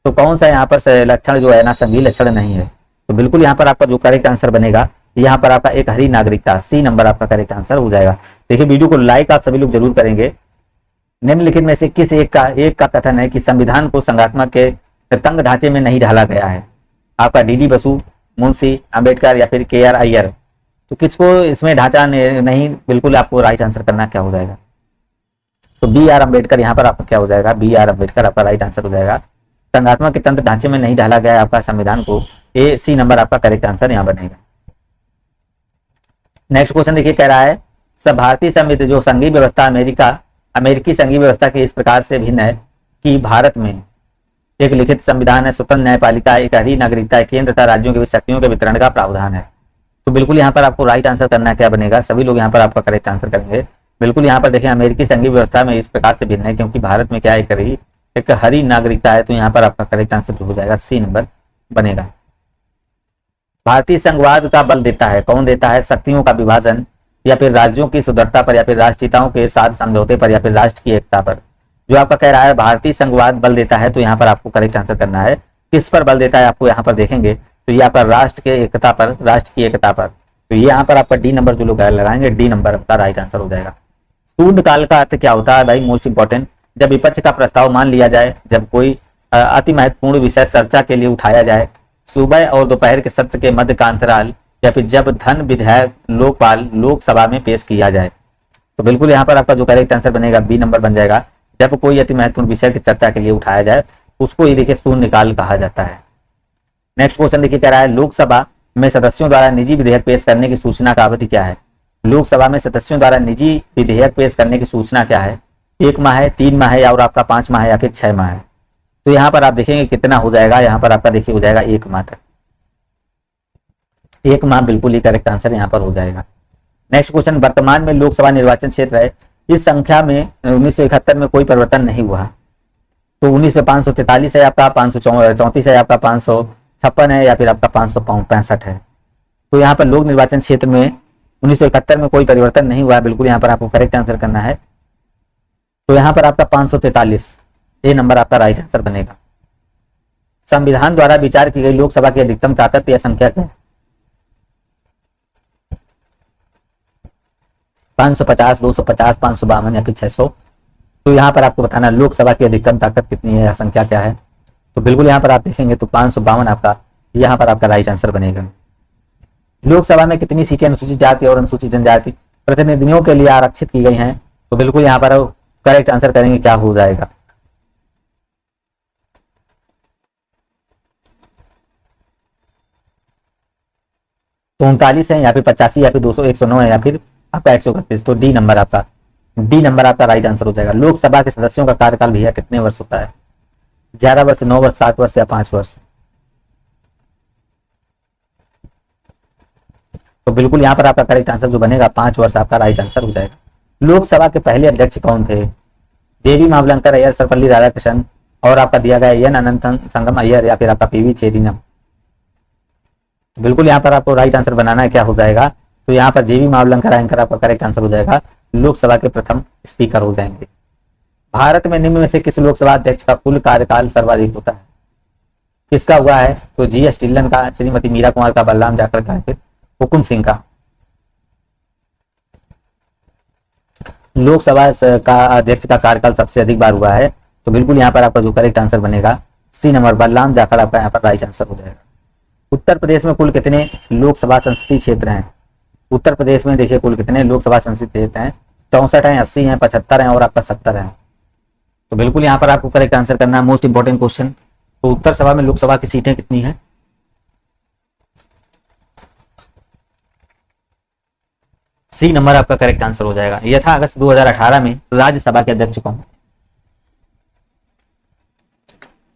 तो कौन सा यहाँ पर लक्षण जो है ना संघीय लक्षण नहीं है। तो बिल्कुल यहाँ पर आपका जो करेक्ट आंसर बनेगा यहाँ पर आपका एकहरी नागरिकता, सी नंबर आपका करेक्ट आंसर हो जाएगा। देखिए वीडियो को लाइक आप सभी लोग जरूर करेंगे। निम्नलिखित में से किस एक का कथन है कि संविधान को संघात्मक के तंग ढांचे में नहीं ढाला गया है। आपका डी बसु, मुंशी, अंबेडकर, या फिर KR अय्यर। तो किसको इसमें ढांचा नहीं, बिल्कुल आपको राइट आंसर करना क्या हो जाएगा। तो BR अम्बेडकर यहाँ पर आपका क्या हो जाएगा, BR अम्बेडकर आपका राइट आंसर हो जाएगा। संघात्मक के तंत्र ढांचे में नहीं ढाला गया है आपका संविधान को, सी नंबर आपका करेक्ट आंसर यहाँ बनेगा। नेक्स्ट क्वेश्चन देखिए, कह रहा है सब भारतीय संविधान जो संघीय व्यवस्था अमेरिकी संघीय व्यवस्था की इस प्रकार से भिन्न है कि भारत में एक लिखित संविधान है, स्वतंत्र न्यायपालिका है, एक हरी नागरिकता है, केंद्र तथा राज्यों के बीच शक्तियों के वितरण का प्रावधान है। तो बिल्कुल यहाँ पर आपको राइट आंसर करना है, क्या बनेगा, सभी लोग यहाँ पर आपका करेक्ट आंसर करेंगे। बिल्कुल यहाँ पर देखें अमेरिकी संघीय व्यवस्था में इस प्रकार से भिन्न है, क्योंकि भारत में क्या है, एक हरी नागरिकता है, तो यहाँ पर आपका करेक्ट आंसर जो हो जाएगा सी नंबर बनेगा। भारतीय संघवाद का बल देता है, कौन देता है, शक्तियों का विभाजन या फिर राज्यों की सुदृढ़ता पर या फिर राष्ट्रीयताओं के साथ समझौते पर या फिर राष्ट्र की एकता पर। जो आपका कह रहा है भारतीय संघवाद बल देता है, तो यहाँ पर आपको करेक्ट आंसर करना है। किस पर बल देता है आपको यहाँ पर देखेंगे तो ये आपका राष्ट्र के एकता पर, राष्ट्र की एकता पर। तो ये यहाँ पर आपका डी नंबर जो लोग लगाएंगे, डी नंबर आपका राइट आंसर हो जाएगा। शून्यकाल का अर्थ क्या होता है भाई, मोस्ट इंपॉर्टेंट, जब विपक्ष का प्रस्ताव मान लिया जाए, जब कोई अति महत्वपूर्ण विषय चर्चा के लिए उठाया जाए, सुबह और दोपहर के सत्र के मध्य का अंतराल, या फिर जब धन विधेयक लोकपाल लोकसभा में पेश किया जाए। तो बिल्कुल यहाँ पर आपका जो करेक्ट आंसर बनेगा बी नंबर बन जाएगा। जब कोई अति महत्वपूर्ण विषय की चर्चा के लिए उठाया जाए उसको ये देखिए शून्यकाल कहा जाता है। नेक्स्ट क्वेश्चन देखिए कह रहा है लोकसभा में सदस्यों द्वारा निजी विधेयक पेश करने की सूचना का अवधि क्या है। लोकसभा में सदस्यों द्वारा निजी विधेयक पेश करने की सूचना क्या है, 1 माह है, 3 माह है, और आपका 5 माह है या फिर 6 माह है। तो यहाँ पर आप देखेंगे कितना हो जाएगा, यहाँ पर आपका देखिए हो जाएगा 1 माह तक, 1 माह बिल्कुल ही करेक्ट आंसर यहाँ पर हो जाएगा। नेक्स्ट क्वेश्चन, वर्तमान में लोकसभा निर्वाचन क्षेत्र है, इस संख्या में 1971 में कोई परिवर्तन नहीं हुआ। तो 19,543 है आपका, 534 है आपका, 556 है या फिर आपका 565 है। तो यहाँ पर लोक निर्वाचन क्षेत्र में 1971 में कोई परिवर्तन नहीं हुआ, बिल्कुल यहाँ पर आपको करेक्ट आंसर करना है। तो यहाँ पर आपका 543 ए नंबर आपका राइट आंसर बनेगा। संविधान द्वारा विचार की गई लोकसभा की अधिकतम ताकत या संख्या क्या है, 550, 250, 552 या फिर 600। तो यहाँ पर आपको बताना लोकसभा की अधिकतम ताकत कितनी है या संख्या क्या है। तो बिल्कुल यहाँ पर आप देखेंगे तो 552 आपका यहाँ पर आपका राइट आंसर बनेगा। लोकसभा में कितनी सीटें अनुसूचित जाति और अनुसूचित जनजाति प्रतिनिधियों के लिए आरक्षित की गई हैं। तो बिल्कुल यहाँ पर करेक्ट आंसर करेंगे क्या हो जाएगा, तो 39 है या फिर 85 या फिर 200, 109 है या फिर आपका 131। तो डी नंबर आपका राइट आंसर हो जाएगा। लोकसभा के सदस्यों का कार्यकाल भैया कितने वर्ष होता है, 11 वर्ष, 9 वर्ष, 7 वर्ष या 5 वर्ष। तो बिल्कुल यहाँ पर आपका करेक्ट आंसर जो बनेगा 5 वर्ष आपका राइट आंसर हो जाएगा। लोकसभा के पहले अध्यक्ष कौन थे, देवी मावलंकर अय्यर, सर्वपल्ली राधाकृष्णन, और आपका दिया गया एन अनंत संगम अय्यर या फिर आपका पीवी चेरिनम। बिल्कुल यहाँ पर आपको राइट आंसर बनाना है, क्या हो जाएगा, तो यहाँ पर जेवी मावलंकर एंकर आपका करेक्ट आंसर हो जाएगा, लोकसभा के प्रथम स्पीकर हो जाएंगे। भारत में निम्न में से किस लोकसभा अध्यक्ष का कुल कार्यकाल सर्वाधिक होता है, किसका हुआ है, तो जी एस ढिल्लन का, श्रीमती मीरा कुमार का, बलराम जाखड़ का, फिर हुकुम सिंह का। लोकसभा का अध्यक्ष का कार्यकाल सबसे अधिक बार हुआ है, तो बिल्कुल यहाँ पर आपका जो करेक्ट आंसर बनेगा सी नंबर बलराम जाखड़ आपका यहाँ पर राइट आंसर हो जाएगा। उत्तर प्रदेश में कुल कितने लोकसभा संसदीय क्षेत्र हैं, उत्तर प्रदेश में देखिए कुल कितने लोकसभा संसदीय क्षेत्र हैं, 64 हैं, 80 हैं, 75 हैं और आपका 70 हैं। तो बिल्कुल यहाँ पर आपको करेक्ट आंसर करना है, मोस्ट इंपॉर्टेंट क्वेश्चन। तो उत्तर सभा में लोकसभा की सीटें कितनी हैं, सी नंबर आपका करेक्ट आंसर हो जाएगा। यह था अगस्त 2018 में राज्यसभा के अध्यक्ष कौन थे,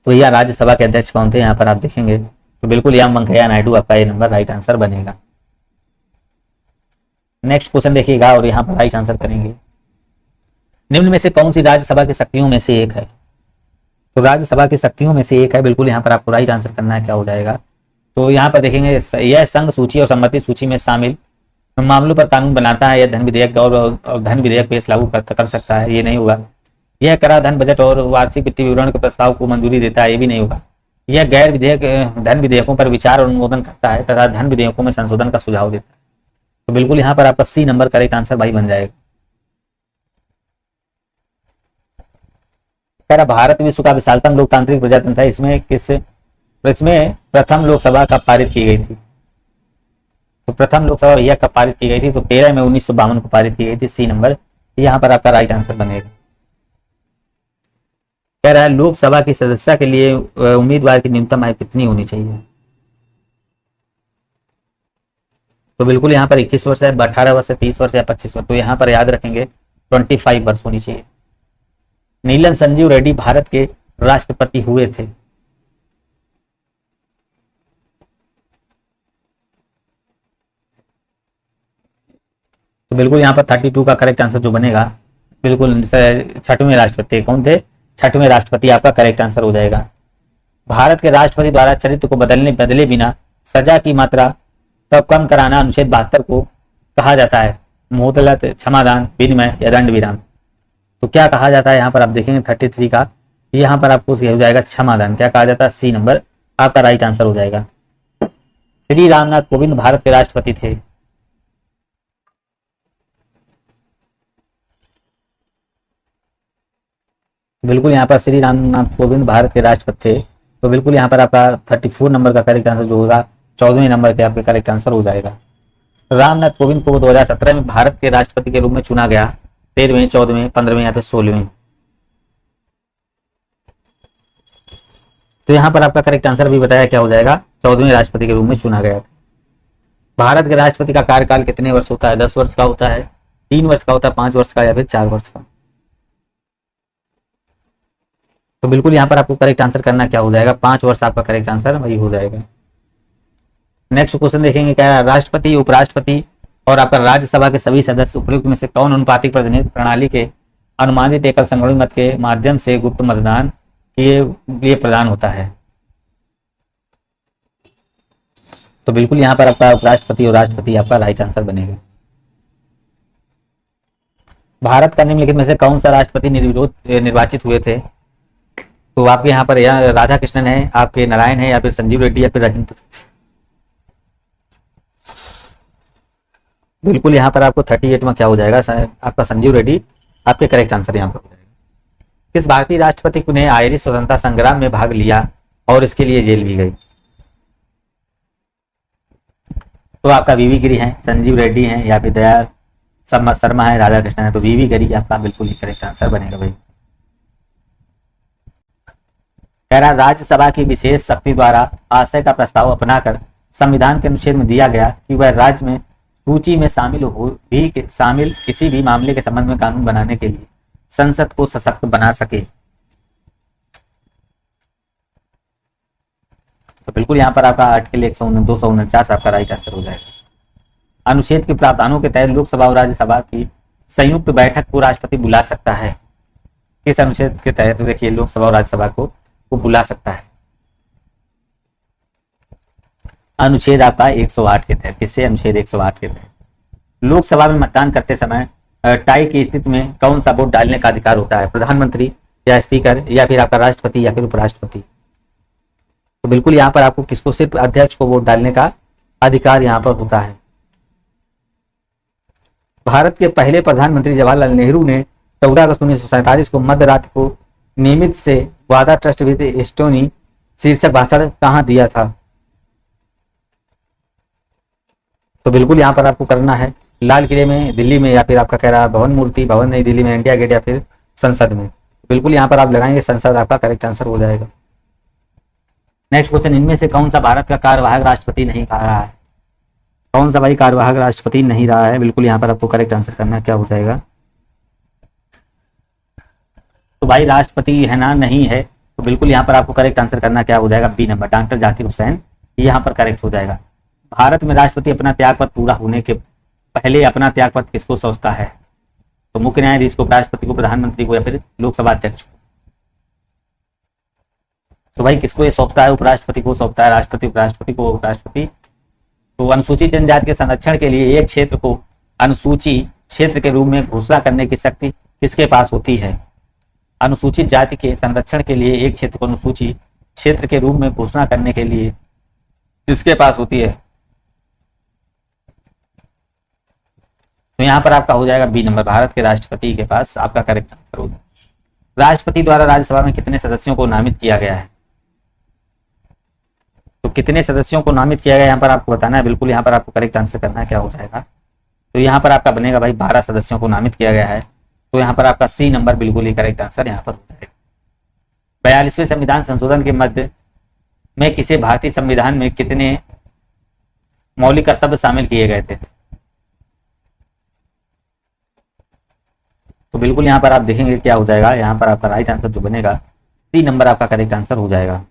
तो यह राज्यसभा के अध्यक्ष कौन थे यहाँ पर आप देखेंगे तो बिल्कुल एम वेंकैया नायडू आपका ये नंबर राइट आंसर बनेगा। नेक्स्ट क्वेश्चन देखिएगा और यहाँ पर राइट आंसर करेंगे, निम्न में से कौन सी राज्यसभा की शक्तियों में से एक है, तो राज्यसभा की शक्तियों में से एक है, बिल्कुल यहाँ पर आपको राइट आंसर करना है, क्या हो जाएगा, तो यहाँ पर देखेंगे यह संघ सूची और सम्मति सूची में शामिल मामलों पर कानून बनाता है, यह धन विधेयक और धन विधेयक पेश लागू कर सकता है, ये नहीं होगा। यह कराधान बजट और वार्षिक वित्तीय विवरण के प्रस्ताव को मंजूरी देता है, ये भी नहीं होगा। यह गैर विधेयक धन विधेयकों पर विचार और अनुमोदन करता है तथा धन विधेयकों में संशोधन का सुझाव देता है। तो बिल्कुल यहाँ पर आपका सी नंबर करेक्ट आंसर भाई बन जाएगा। भारत विश्व का विशालतम लोकतांत्रिक प्रजातंत्र है, इसमें प्रथम लोकसभा कब पारित की गई थी, तो प्रथम लोकसभा यह कब पारित की गई थी, तो 13 में 1952 को पारित की गई थी, सी नंबर यहाँ पर आपका राइट आंसर बनेगा। कह रहा है लोकसभा की सदस्यता के लिए उम्मीदवार की न्यूनतम आयु कितनी होनी चाहिए, तो बिल्कुल यहाँ पर 21 वर्ष है, 18 वर्ष है, 30 वर्ष या 25 वर्ष, तो यहाँ पर याद रखेंगे 25 वर्ष होनी चाहिए। नीलम संजीव रेड्डी भारत के राष्ट्रपति हुए थे, बिल्कुल यहाँ पर 32 का करेक्ट आंसर जो बनेगा, बिल्कुल छठवें राष्ट्रपति कौन थे, छठवें राष्ट्रपति आपका करेक्ट आंसर हो जाएगा। भारत के राष्ट्रपति द्वारा चरित्र को बदले बिना सजा की मात्रा तब कम कराना अनुच्छेद 72 को कहा जाता है, मोहलत, क्षमादान, विनिमय या दंड विराम। तो क्या कहा जाता है यहाँ पर आप देखेंगे 33 का, यहाँ पर आपको हो जाएगा क्षमादान। क्या कहा जाता है, सी नंबर आपका राइट आंसर हो जाएगा। श्री रामनाथ कोविंद भारत के राष्ट्रपति थे। बिल्कुल यहाँ पर श्री रामनाथ कोविंद भारत के राष्ट्रपति थे। तो बिल्कुल यहाँ पर आपका 34 नंबर का करेक्ट आंसर जो होगा 14वें नंबर पे आपका करेक्ट आंसर हो जाएगा। रामनाथ कोविंद को 2017 में भारत के राष्ट्रपति के रूप में चुना गया, 13वें, 14वें, 15वें या फिर 16वें। तो यहाँ पर आपका करेक्ट आंसर भी बताया क्या हो जाएगा, 14वें राष्ट्रपति के रूप में चुना गया था। भारत के राष्ट्रपति का कार्यकाल कितने वर्ष होता है, 10 वर्ष का होता है, 3 वर्ष का होता है, 5 वर्ष का या फिर 4 वर्ष का। तो बिल्कुल यहाँ पर आपको करेक्ट आंसर करना क्या हो जाएगा, 5 वर्ष आपका करेक्ट आंसर वही हो जाएगा। नेक्स्ट क्वेश्चन देखेंगे, क्या है, राष्ट्रपति, उपराष्ट्रपति और आपका राज्यसभा के सभी सदस्य उपयुक्त में से कौन अनुपातिक प्रतिनिधित्व प्रणाली के अनुमानित एकल संगणित मत के माध्यम से गुप्त मतदान के लिए प्रदान होता है। तो बिल्कुल यहाँ पर आपका उपराष्ट्रपति और राष्ट्रपति आपका राइट आंसर बनेगा। भारत का निम्नलिखित में से कौन सा राष्ट्रपति निर्विरोध निर्वाचित हुए थे। तो आपके यहाँ पर राधा कृष्णन है, आपके नारायण है, या फिर संजीव रेड्डी या फिर राजेंद्र प्रसाद। बिल्कुल यहाँ पर आपको 38 में क्या हो जाएगा, आपका संजीव रेड्डी आपके करेक्ट आंसर यहाँ पर हो जाएगा। किस भारतीय राष्ट्रपति ने आयरिश स्वतंत्रता संग्राम में भाग लिया और इसके लिए जेल भी गई। तो आपका वीवी गिरी है, संजीव रेड्डी है, या फिर दयाल शर्मा है, राधा कृष्णन है। तो वीवी गिरी आपका बिल्कुल ही करेक्ट आंसर बनेगा भाई। कह रहा, राज्यसभा की विशेष शक्ति द्वारा आशय का प्रस्ताव अपनाकर संविधान के अनुच्छेद में दिया गया कि वह राज्य में सूची में शामिल किसी भी मामले के संबंध में कानून बनाने के लिए संसद को सशक्त बना सके। तो बिल्कुल यहाँ पर आपका आर्टिकल 249 आपका राइट आंसर हो जाएगा। अनुच्छेद के प्रावधानों के तहत लोकसभा और राज्यसभा की संयुक्त बैठक को राष्ट्रपति बुला सकता है। किस अनुच्छेद के तहत, देखिए, लोकसभा और राज्यसभा को बुला सकता है। अनुच्छेद आपका 108 के तहत। किससे, अनुच्छेद 108 के तहत। लोकसभा में मतदान करते समय टाई की स्थिति में कौन सा वोट डालने का अधिकार होता है, प्रधानमंत्री या स्पीकर या फिर आपका राष्ट्रपति या फिर उपराष्ट्रपति। तो बिल्कुल यहाँ पर आपको किसको, सिर्फ अध्यक्ष को वोट डालने का अधिकार यहाँ पर होता है। भारत के पहले प्रधानमंत्री जवाहरलाल नेहरू ने 14 अगस्त 1947 को मध्य रात्रि को नियमित से वादा ट्रस्ट विद एस्टोनी शीर्षक भाषण कहाँ दिया था। तो बिल्कुल यहाँ पर आपको करना है लाल किले में, दिल्ली में, या फिर आपका कह रहा भवन मूर्ति, भवन नई दिल्ली में, इंडिया गेट, या फिर संसद में। बिल्कुल यहाँ पर आप लगाएंगे संसद, आपका करेक्ट आंसर हो जाएगा। नेक्स्ट क्वेश्चन, इनमें से कौन सा भारत का कार्यवाहक राष्ट्रपति नहीं कहा रहा है। कौन सा भाई कार्यवाहक राष्ट्रपति नहीं रहा है। बिल्कुल यहाँ पर आपको करेक्ट आंसर करना क्या हो जाएगा। तो भाई राष्ट्रपति है ना, नहीं है। तो बिल्कुल यहाँ पर आपको करेक्ट आंसर करना क्या हो जाएगा, B number, doctor Zakir Hussain, यहाँ पर करेक्ट हो जाएगा। भारत में राष्ट्रपति अपना त्यागपत्र पूरा होने के पहले अपना त्यागपत्र किसको सौंपता है। तो मुख्य न्यायाधीश को, राष्ट्रपति को, प्रधानमंत्री को, या फिर लोकसभा अध्यक्ष को। तो भाई किसको ये सौंपता है, उपराष्ट्रपति को सौंपता है, राष्ट्रपति उपराष्ट्रपति को, उपराष्ट्रपति। तो अनुसूचित जनजाति के संरक्षण के लिए एक क्षेत्र को अनुसूची क्षेत्र के रूप में घोषणा करने की शक्ति किसके पास होती है। अनुसूचित जाति के संरक्षण के लिए एक क्षेत्र को अनुसूची क्षेत्र के रूप में घोषणा करने के लिए किसके पास होती है। तो यहाँ पर आपका हो जाएगा बी नंबर, भारत के राष्ट्रपति के पास आपका करेक्ट आंसर हो जाएगा। राष्ट्रपति द्वारा राज्यसभा में कितने सदस्यों को नामित किया गया है। तो कितने सदस्यों को नामित किया गया यहाँ पर आपको बताना है। बिल्कुल यहाँ पर आपको करेक्ट आंसर करना है क्या हो जाएगा। तो यहाँ पर आपका बनेगा भाई 12 सदस्यों को नामित किया गया है। तो यहाँ पर आपका सी नंबर बिल्कुल ही करेक्ट आंसर यहाँ पर हो जाएगा। 42वें संविधान संशोधन के मध्य में किसी भारतीय संविधान में कितने मौलिक कर्तव्य शामिल किए गए थे। तो बिल्कुल यहाँ पर आप देखेंगे क्या हो जाएगा। यहाँ पर आपका राइट आंसर जो बनेगा, सी नंबर आपका करेक्ट आंसर हो जाएगा।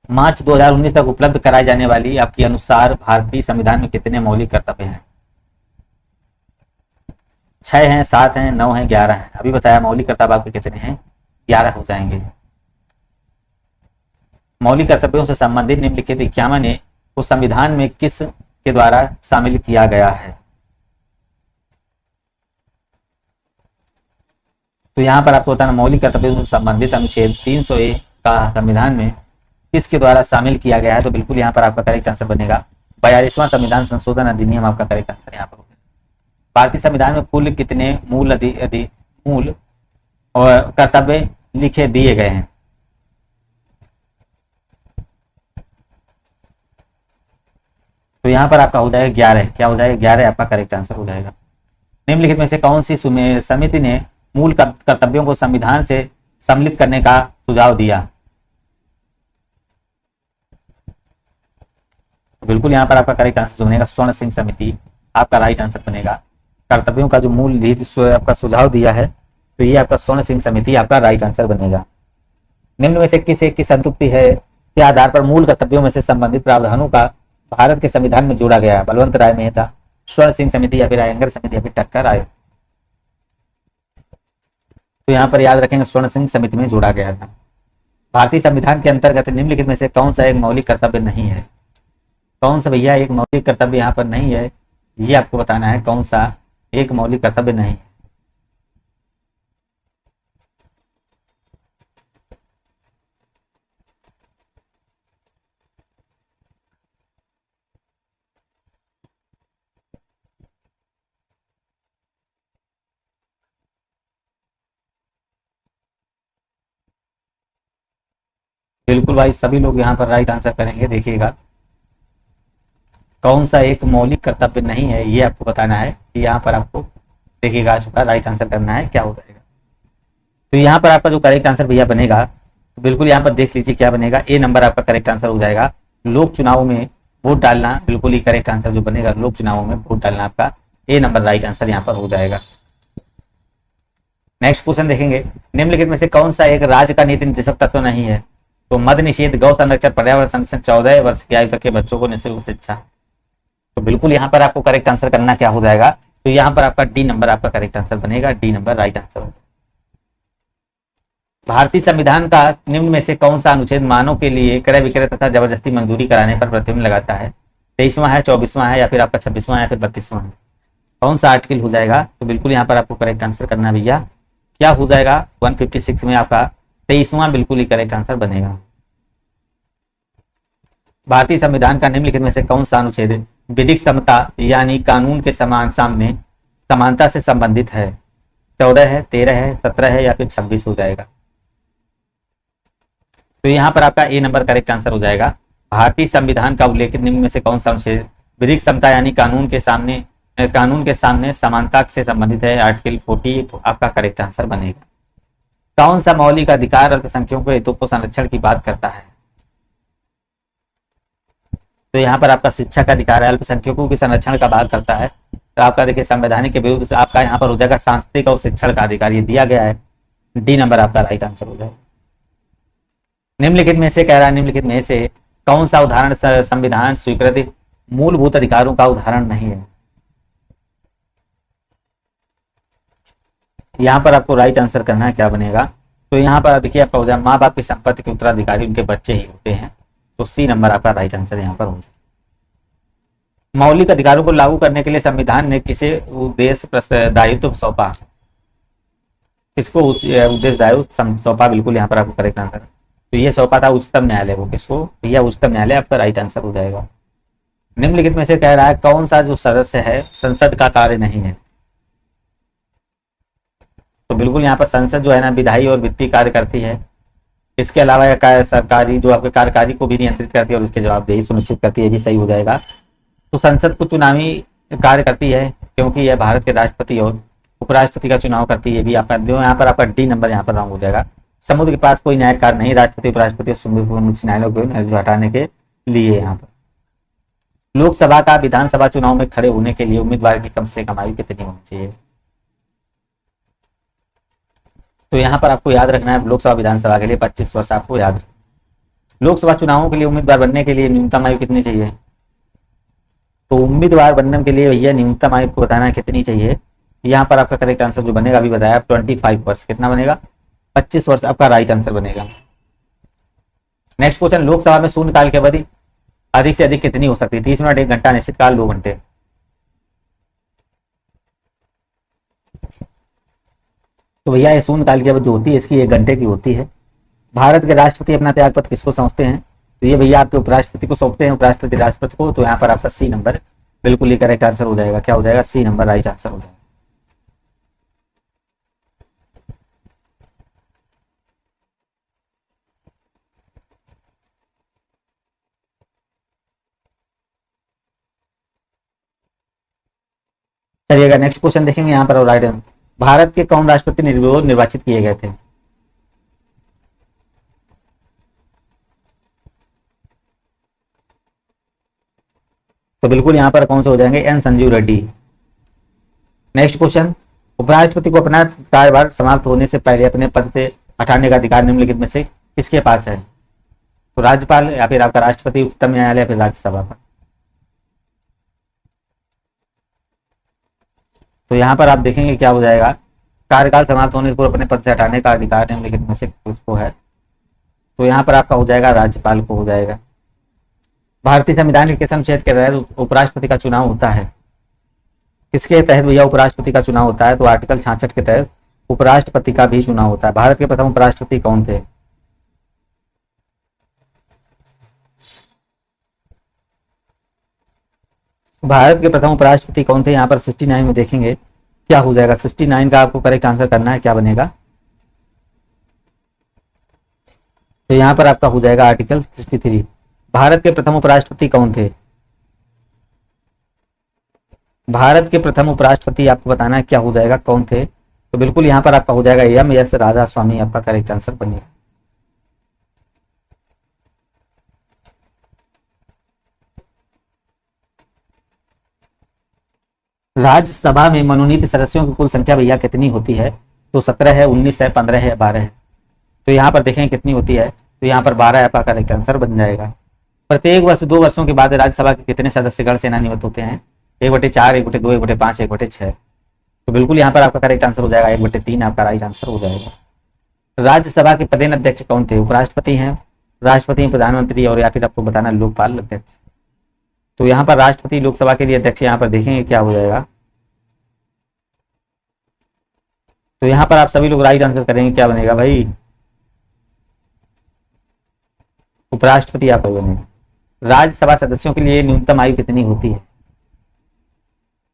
मार्च 2019 तक उपलब्ध कराई जाने वाली आपके अनुसार भारतीय संविधान में कितने मौलिक कर्तव्य हैं? 6 हैं, 7 हैं, 9 हैं, 11 हैं। अभी बताया मौलिक कर्तव्य आपके कितने हैं, 11 हो जाएंगे। मौलिक कर्तव्यों से संबंधित निम्नलिखित 51 को संविधान में किस के द्वारा शामिल किया गया है? तो यहाँ पर आपको बताना मौलिक कर्तव्यों से संबंधित अनुच्छेद 300A का संविधान में किसके द्वारा शामिल किया गया है? तो बिल्कुल यहाँ पर आपका करेक्ट आंसर बनेगा 42वां संविधान संशोधन अधिनियम आपका करेक्ट आंसर यहाँ पर होगा। भारतीय संविधान में कुल कितने मूल और कर्तव्य लिखे दिए गए हैं? तो यहाँ पर आपका हो जाएगा 11। क्या हो जाएगा? 11 आपका करेक्ट आंसर हो जाएगा। निम्नलिखित में से कौन सी समिति ने मूल कर्तव्यों को संविधान से सम्मिलित करने का सुझाव दिया? तो बिल्कुल यहाँ पर आपका करेक्ट आंसर बनेगा स्वर्ण सिंह समिति आपका राइट आंसर बनेगा। कर्तव्यों का जो मूल आपका सुझाव दिया है तो ये आपका स्वर्ण सिंह समिति आपका राइट आंसर बनेगा। निम्न में से किस एक की संतुक्ति है के आधार पर मूल कर्तव्यों में से संबंधित प्रावधानों का भारत के संविधान में जोड़ा गया? बलवंत राय मेहता, स्वर्ण सिंह समिति या फिर अयंगर समिति या फिर टक्कर आयोग? तो यहाँ पर याद रखेंगे स्वर्ण सिंह समिति में जोड़ा गया था। भारतीय संविधान के अंतर्गत निम्नलिखित में से कौन सा एक मौलिक कर्तव्य नहीं है? कौन सा भैया एक मौलिक कर्तव्य यहाँ पर नहीं है, ये आपको बताना है कौन सा एक मौलिक कर्तव्य नहीं है। बिल्कुल भाई सभी लोग यहाँ पर राइट आंसर करेंगे। देखिएगा कौन सा एक मौलिक कर्तव्य नहीं है ये आपको बताना है कि यहाँ पर आपको देखिएगा चुका राइट आंसर करना है क्या हो जाएगा। तो यहाँ पर आपका जो करेक्ट आंसर भैया बनेगा तो बिल्कुल यहाँ पर देख लीजिए क्या बनेगा, ए नंबर आपका करेक्ट आंसर हो जाएगा। लोक चुनाव में वोट डालना बिल्कुल ही करेक्ट आंसर जो बनेगा, लोक चुनाव में वोट डालना आपका ए नंबर राइट आंसर यहाँ पर हो जाएगा। नेक्स्ट क्वेश्चन देखेंगे, निम्नलिखित में से कौन सा एक राज्य का नीति निर्देशक तत्व नहीं है? तो मद निषेध, गौ संरक्षण, पर्यावरण संरक्षण, 14 वर्ष की आयु तक के बच्चों को निःशुल्क शिक्षा। तो बिल्कुल यहाँ पर आपको करेक्ट आंसर करना क्या हो जाएगा, तो यहाँ पर आपका डी नंबर आपका करेक्ट आंसर बनेगा, डी नंबर राइट आंसर होगा। भारतीय संविधान का निम्न में से कौन सा अनुच्छेद मानव के लिए क्रय विक्रय तथा जबरदस्ती मजदूरी कराने पर प्रतिबंध लगाता है? 23वां है, 24वां है या फिर आपका 26वां है या फिर 32वां है? कौन सा आर्टिकल हो जाएगा? तो बिल्कुल यहाँ पर आपको करेक्ट आंसर करना भैया क्या हो जाएगा, 156 में आपका 23वां बिल्कुल ही करेक्ट आंसर बनेगा। भारतीय संविधान का निम्नलिखित में से कौन सा अनुच्छेद विधिक समता यानी कानून के समान सामने समानता से संबंधित है? 14 है, 13 है, 17 है या फिर 26 हो जाएगा? तो यहाँ पर आपका ए नंबर करेक्ट आंसर हो जाएगा। भारतीय संविधान का उल्लेखित निम्न में से कौन सा अनुच्छेद विधिक समता यानी कानून के सामने समानता से संबंधित है? आर्टिकल 40 आपका करेक्ट आंसर बनेगा। कौन सा मौलिक अधिकार अल्पसंख्यकों के हितों को संरक्षण की बात करता है? तो यहाँ पर आपका शिक्षा का अधिकार है, अल्पसंख्यकों के संरक्षण का बात करता है। तो आपका देखिए संवैधानिक के विरुद्ध आपका यहाँ पर हो जाएगा सांस्कृतिक और शिक्षण का अधिकार, ये दिया गया है, डी नंबर आपका राइट आंसर हो जाएगा। निम्नलिखित में से कह रहा है, निम्नलिखित में से कौन सा उदाहरण संविधान स्वीकृत मूलभूत अधिकारों का उदाहरण नहीं है? यहाँ पर आपको राइट आंसर करना है क्या बनेगा, तो यहाँ पर देखिए आपका हो जाए माँ बाप की संपत्ति के उत्तराधिकारी उनके बच्चे ही होते हैं, तो सी नंबर आपका राइट आंसर यहाँ पर हो जाए। मौलिक अधिकारों को लागू करने के लिए संविधान ने किसे उद्देश्य दायित्व सौंपा? किसको उद्देश्य दायित्व सौंपा? बिल्कुल यहाँ पर आपको करेक्ट आंसर, तो ये सौंपा था उच्चतम न्यायालय को। किसको? यह उच्चतम न्यायालय आपका राइट आंसर हो जाएगा। निम्नलिखित में से कह रहा है कौन सा जो सदस्य है संसद का कार्य नहीं है? तो बिल्कुल यहाँ पर संसद जो है ना विधायी और वित्तीय कार्य करती है, इसके अलावा यह सरकारी जो आपके कार्यकारी को भी नियंत्रित करती है और उसके जवाबदेही सुनिश्चित करती है, भी सही हो जाएगा। तो संसद को चुनावी कार्य करती है क्योंकि यह भारत के राष्ट्रपति और उपराष्ट्रपति का चुनाव करती है, भी आपका जो यहाँ पर आपका डी नंबर यहाँ पर रॉन्ग हो जाएगा। समुद्र के पास कोई न्यायिक कार्य नहीं, राष्ट्रपति उपराष्ट्रपति उच्च न्यायालय को हटाने के लिए। यहाँ पर लोकसभा का विधानसभा चुनाव में खड़े होने के लिए उम्मीदवार की कम से कम आयु कितनी होनी चाहिए? तो यहाँ पर आपको याद रखना है लोकसभा विधानसभा के लिए 25 वर्ष आपको याद रखना। लोकसभा चुनावों के लिए उम्मीदवार बनने के लिए न्यूनतम आयु कितनी चाहिए? तो उम्मीदवार बनने के लिए भैया न्यूनतम आयु को बताना है कितनी चाहिए। यहाँ पर आपका करेक्ट आंसर जो बनेगा अभी बताया 25 वर्ष। कितना बनेगा? 25 वर्ष आपका राइट आंसर बनेगा। नेक्स्ट क्वेश्चन, लोकसभा में शून्यकाल की अवधि अधिक से अधिक कितनी हो सकती है? 30 मिनट, 1 घंटा, निश्चित काल, 2 घंटे। तो भैया ये शून्यकाल की अवधि जो होती है इसकी 1 घंटे की होती है। भारत के राष्ट्रपति अपना त्यागपत्र किसको सौंपते हैं? तो ये भैया आपके उपराष्ट्रपति को सौंपते हैं, उपराष्ट्रपति राष्ट्रपति को। तो यहाँ पर आपका सी नंबर बिल्कुल ही करेक्ट आंसर हो जाएगा। क्या हो जाएगा? सी नंबर राइट आंसर हो जाएगा। चलिएगा नेक्स्ट क्वेश्चन देखेंगे यहाँ पर। राइट, भारत के कौन राष्ट्रपति निर्वाचित किए गए थे? तो बिल्कुल यहाँ पर कौन से हो जाएंगे? N Sanjiva Reddy. Next question, उपराष्ट्रपति को अपना कार्यभार समाप्त होने से पहले अपने पद से हटाने का अधिकार निम्नलिखित में से किसके पास है? तो राज्यपाल या फिर आपका राष्ट्रपति, उच्चतम न्यायालय या फिर राज्यसभा पर। तो यहाँ पर आप देखेंगे क्या हो जाएगा? कार्यकाल समाप्त होने पर अपने पद से हटाने का अधिकार निम्नलिखित में से किसको है? तो यहाँ पर आपका हो जाएगा राज्यपाल को हो जाएगा। भारतीय संविधान के किस अनुच्छेद के तहत उपराष्ट्रपति का चुनाव होता है? किसके तहत भैया उपराष्ट्रपति का चुनाव होता है? तो आर्टिकल 66 के तहत उपराष्ट्रपति का भी चुनाव होता है। भारत के प्रथम उपराष्ट्रपति कौन थे? भारत के प्रथम उपराष्ट्रपति कौन थे? यहाँ पर 69 में देखेंगे क्या हो जाएगा। 69 का आपको करेक्ट आंसर करना है, क्या बनेगा? तो यहाँ पर आपका हो जाएगा आर्टिकल 63। भारत के प्रथम उपराष्ट्रपति कौन थे? भारत के प्रथम उपराष्ट्रपति आपको बताना है क्या हो जाएगा, कौन थे? तो बिल्कुल यहाँ पर आपका हो जाएगा एम एस राधा स्वामी आपका करेक्ट आंसर बनेगा। राज्यसभा में मनोनीत सदस्यों की कुल संख्या भैया कितनी होती है? तो 17 है, 19 है, 15 है, 12 है। तो यहाँ पर देखें कितनी होती है। तो यहाँ पर 12 आपका करेक्ट आंसर बन जाएगा। प्रत्येक वर्ष 2 वर्षों के बाद राज्यसभा के कितने सदस्यगण सेनानिवृत्त होते हैं? 1/4, 1/2, 1/5, 1/6। तो बिल्कुल यहाँ पर आपका करेक्ट आंसर हो जाएगा 1/3 आपका राइट आंसर हो जाएगा। राज्यसभा के पदेन अध्यक्ष कौन थे? उपराष्ट्रपति हैं, राष्ट्रपति, प्रधानमंत्री और या फिर आपको बताना लोकपाल अध्यक्ष। तो यहाँ पर राष्ट्रपति लोकसभा के लिए अध्यक्ष यहाँ पर देखेंगे क्या हो जाएगा। तो यहाँ पर आप सभी लोग राइट आंसर करेंगे, क्या बनेगा भाई? उपराष्ट्रपति आप बनेगा। राज्यसभा सदस्यों के लिए न्यूनतम आयु कितनी होती है?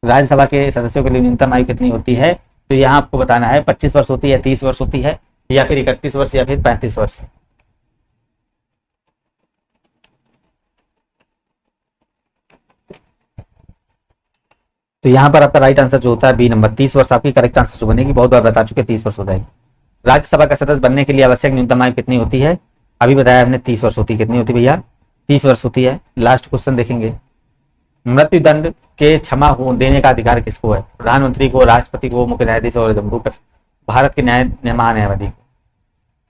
राज्यसभा के सदस्यों के लिए न्यूनतम आयु कितनी होती है? तो यहाँ आपको बताना है 25 वर्ष होती है, 30 वर्ष होती है, या फिर 31 वर्ष, या फिर 35 वर्ष। तो यहाँ पर आपका राइट आंसर जो होता है बी नंबर 30 वर्ष आपकी करेक्ट आंसर जो बनेगी। बहुत बार बता चुके 30 वर्ष हो जाएगी। राज्यसभा का सदस्य बनने के लिए आवश्यक न्यूनतम आयु कितनी होती है? अभी बताया हमने 30 वर्ष होती है। कितनी होती है भैया? 30 वर्ष होती है। लास्ट क्वेश्चन देखेंगे, मृत्यु दंड के क्षमा देने का अधिकार किसको है? प्रधानमंत्री को, राष्ट्रपति को, मुख्य न्यायाधीश और जम्मू भारत के महान्यायवादी को।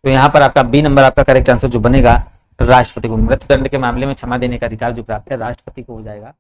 तो यहाँ पर आपका बी नंबर आपका करेक्ट आंसर जो बनेगा राष्ट्रपति को। मृत्यु दंड के मामले में क्षमा देने का अधिकार जो प्राप्त है राष्ट्रपति को हो जाएगा।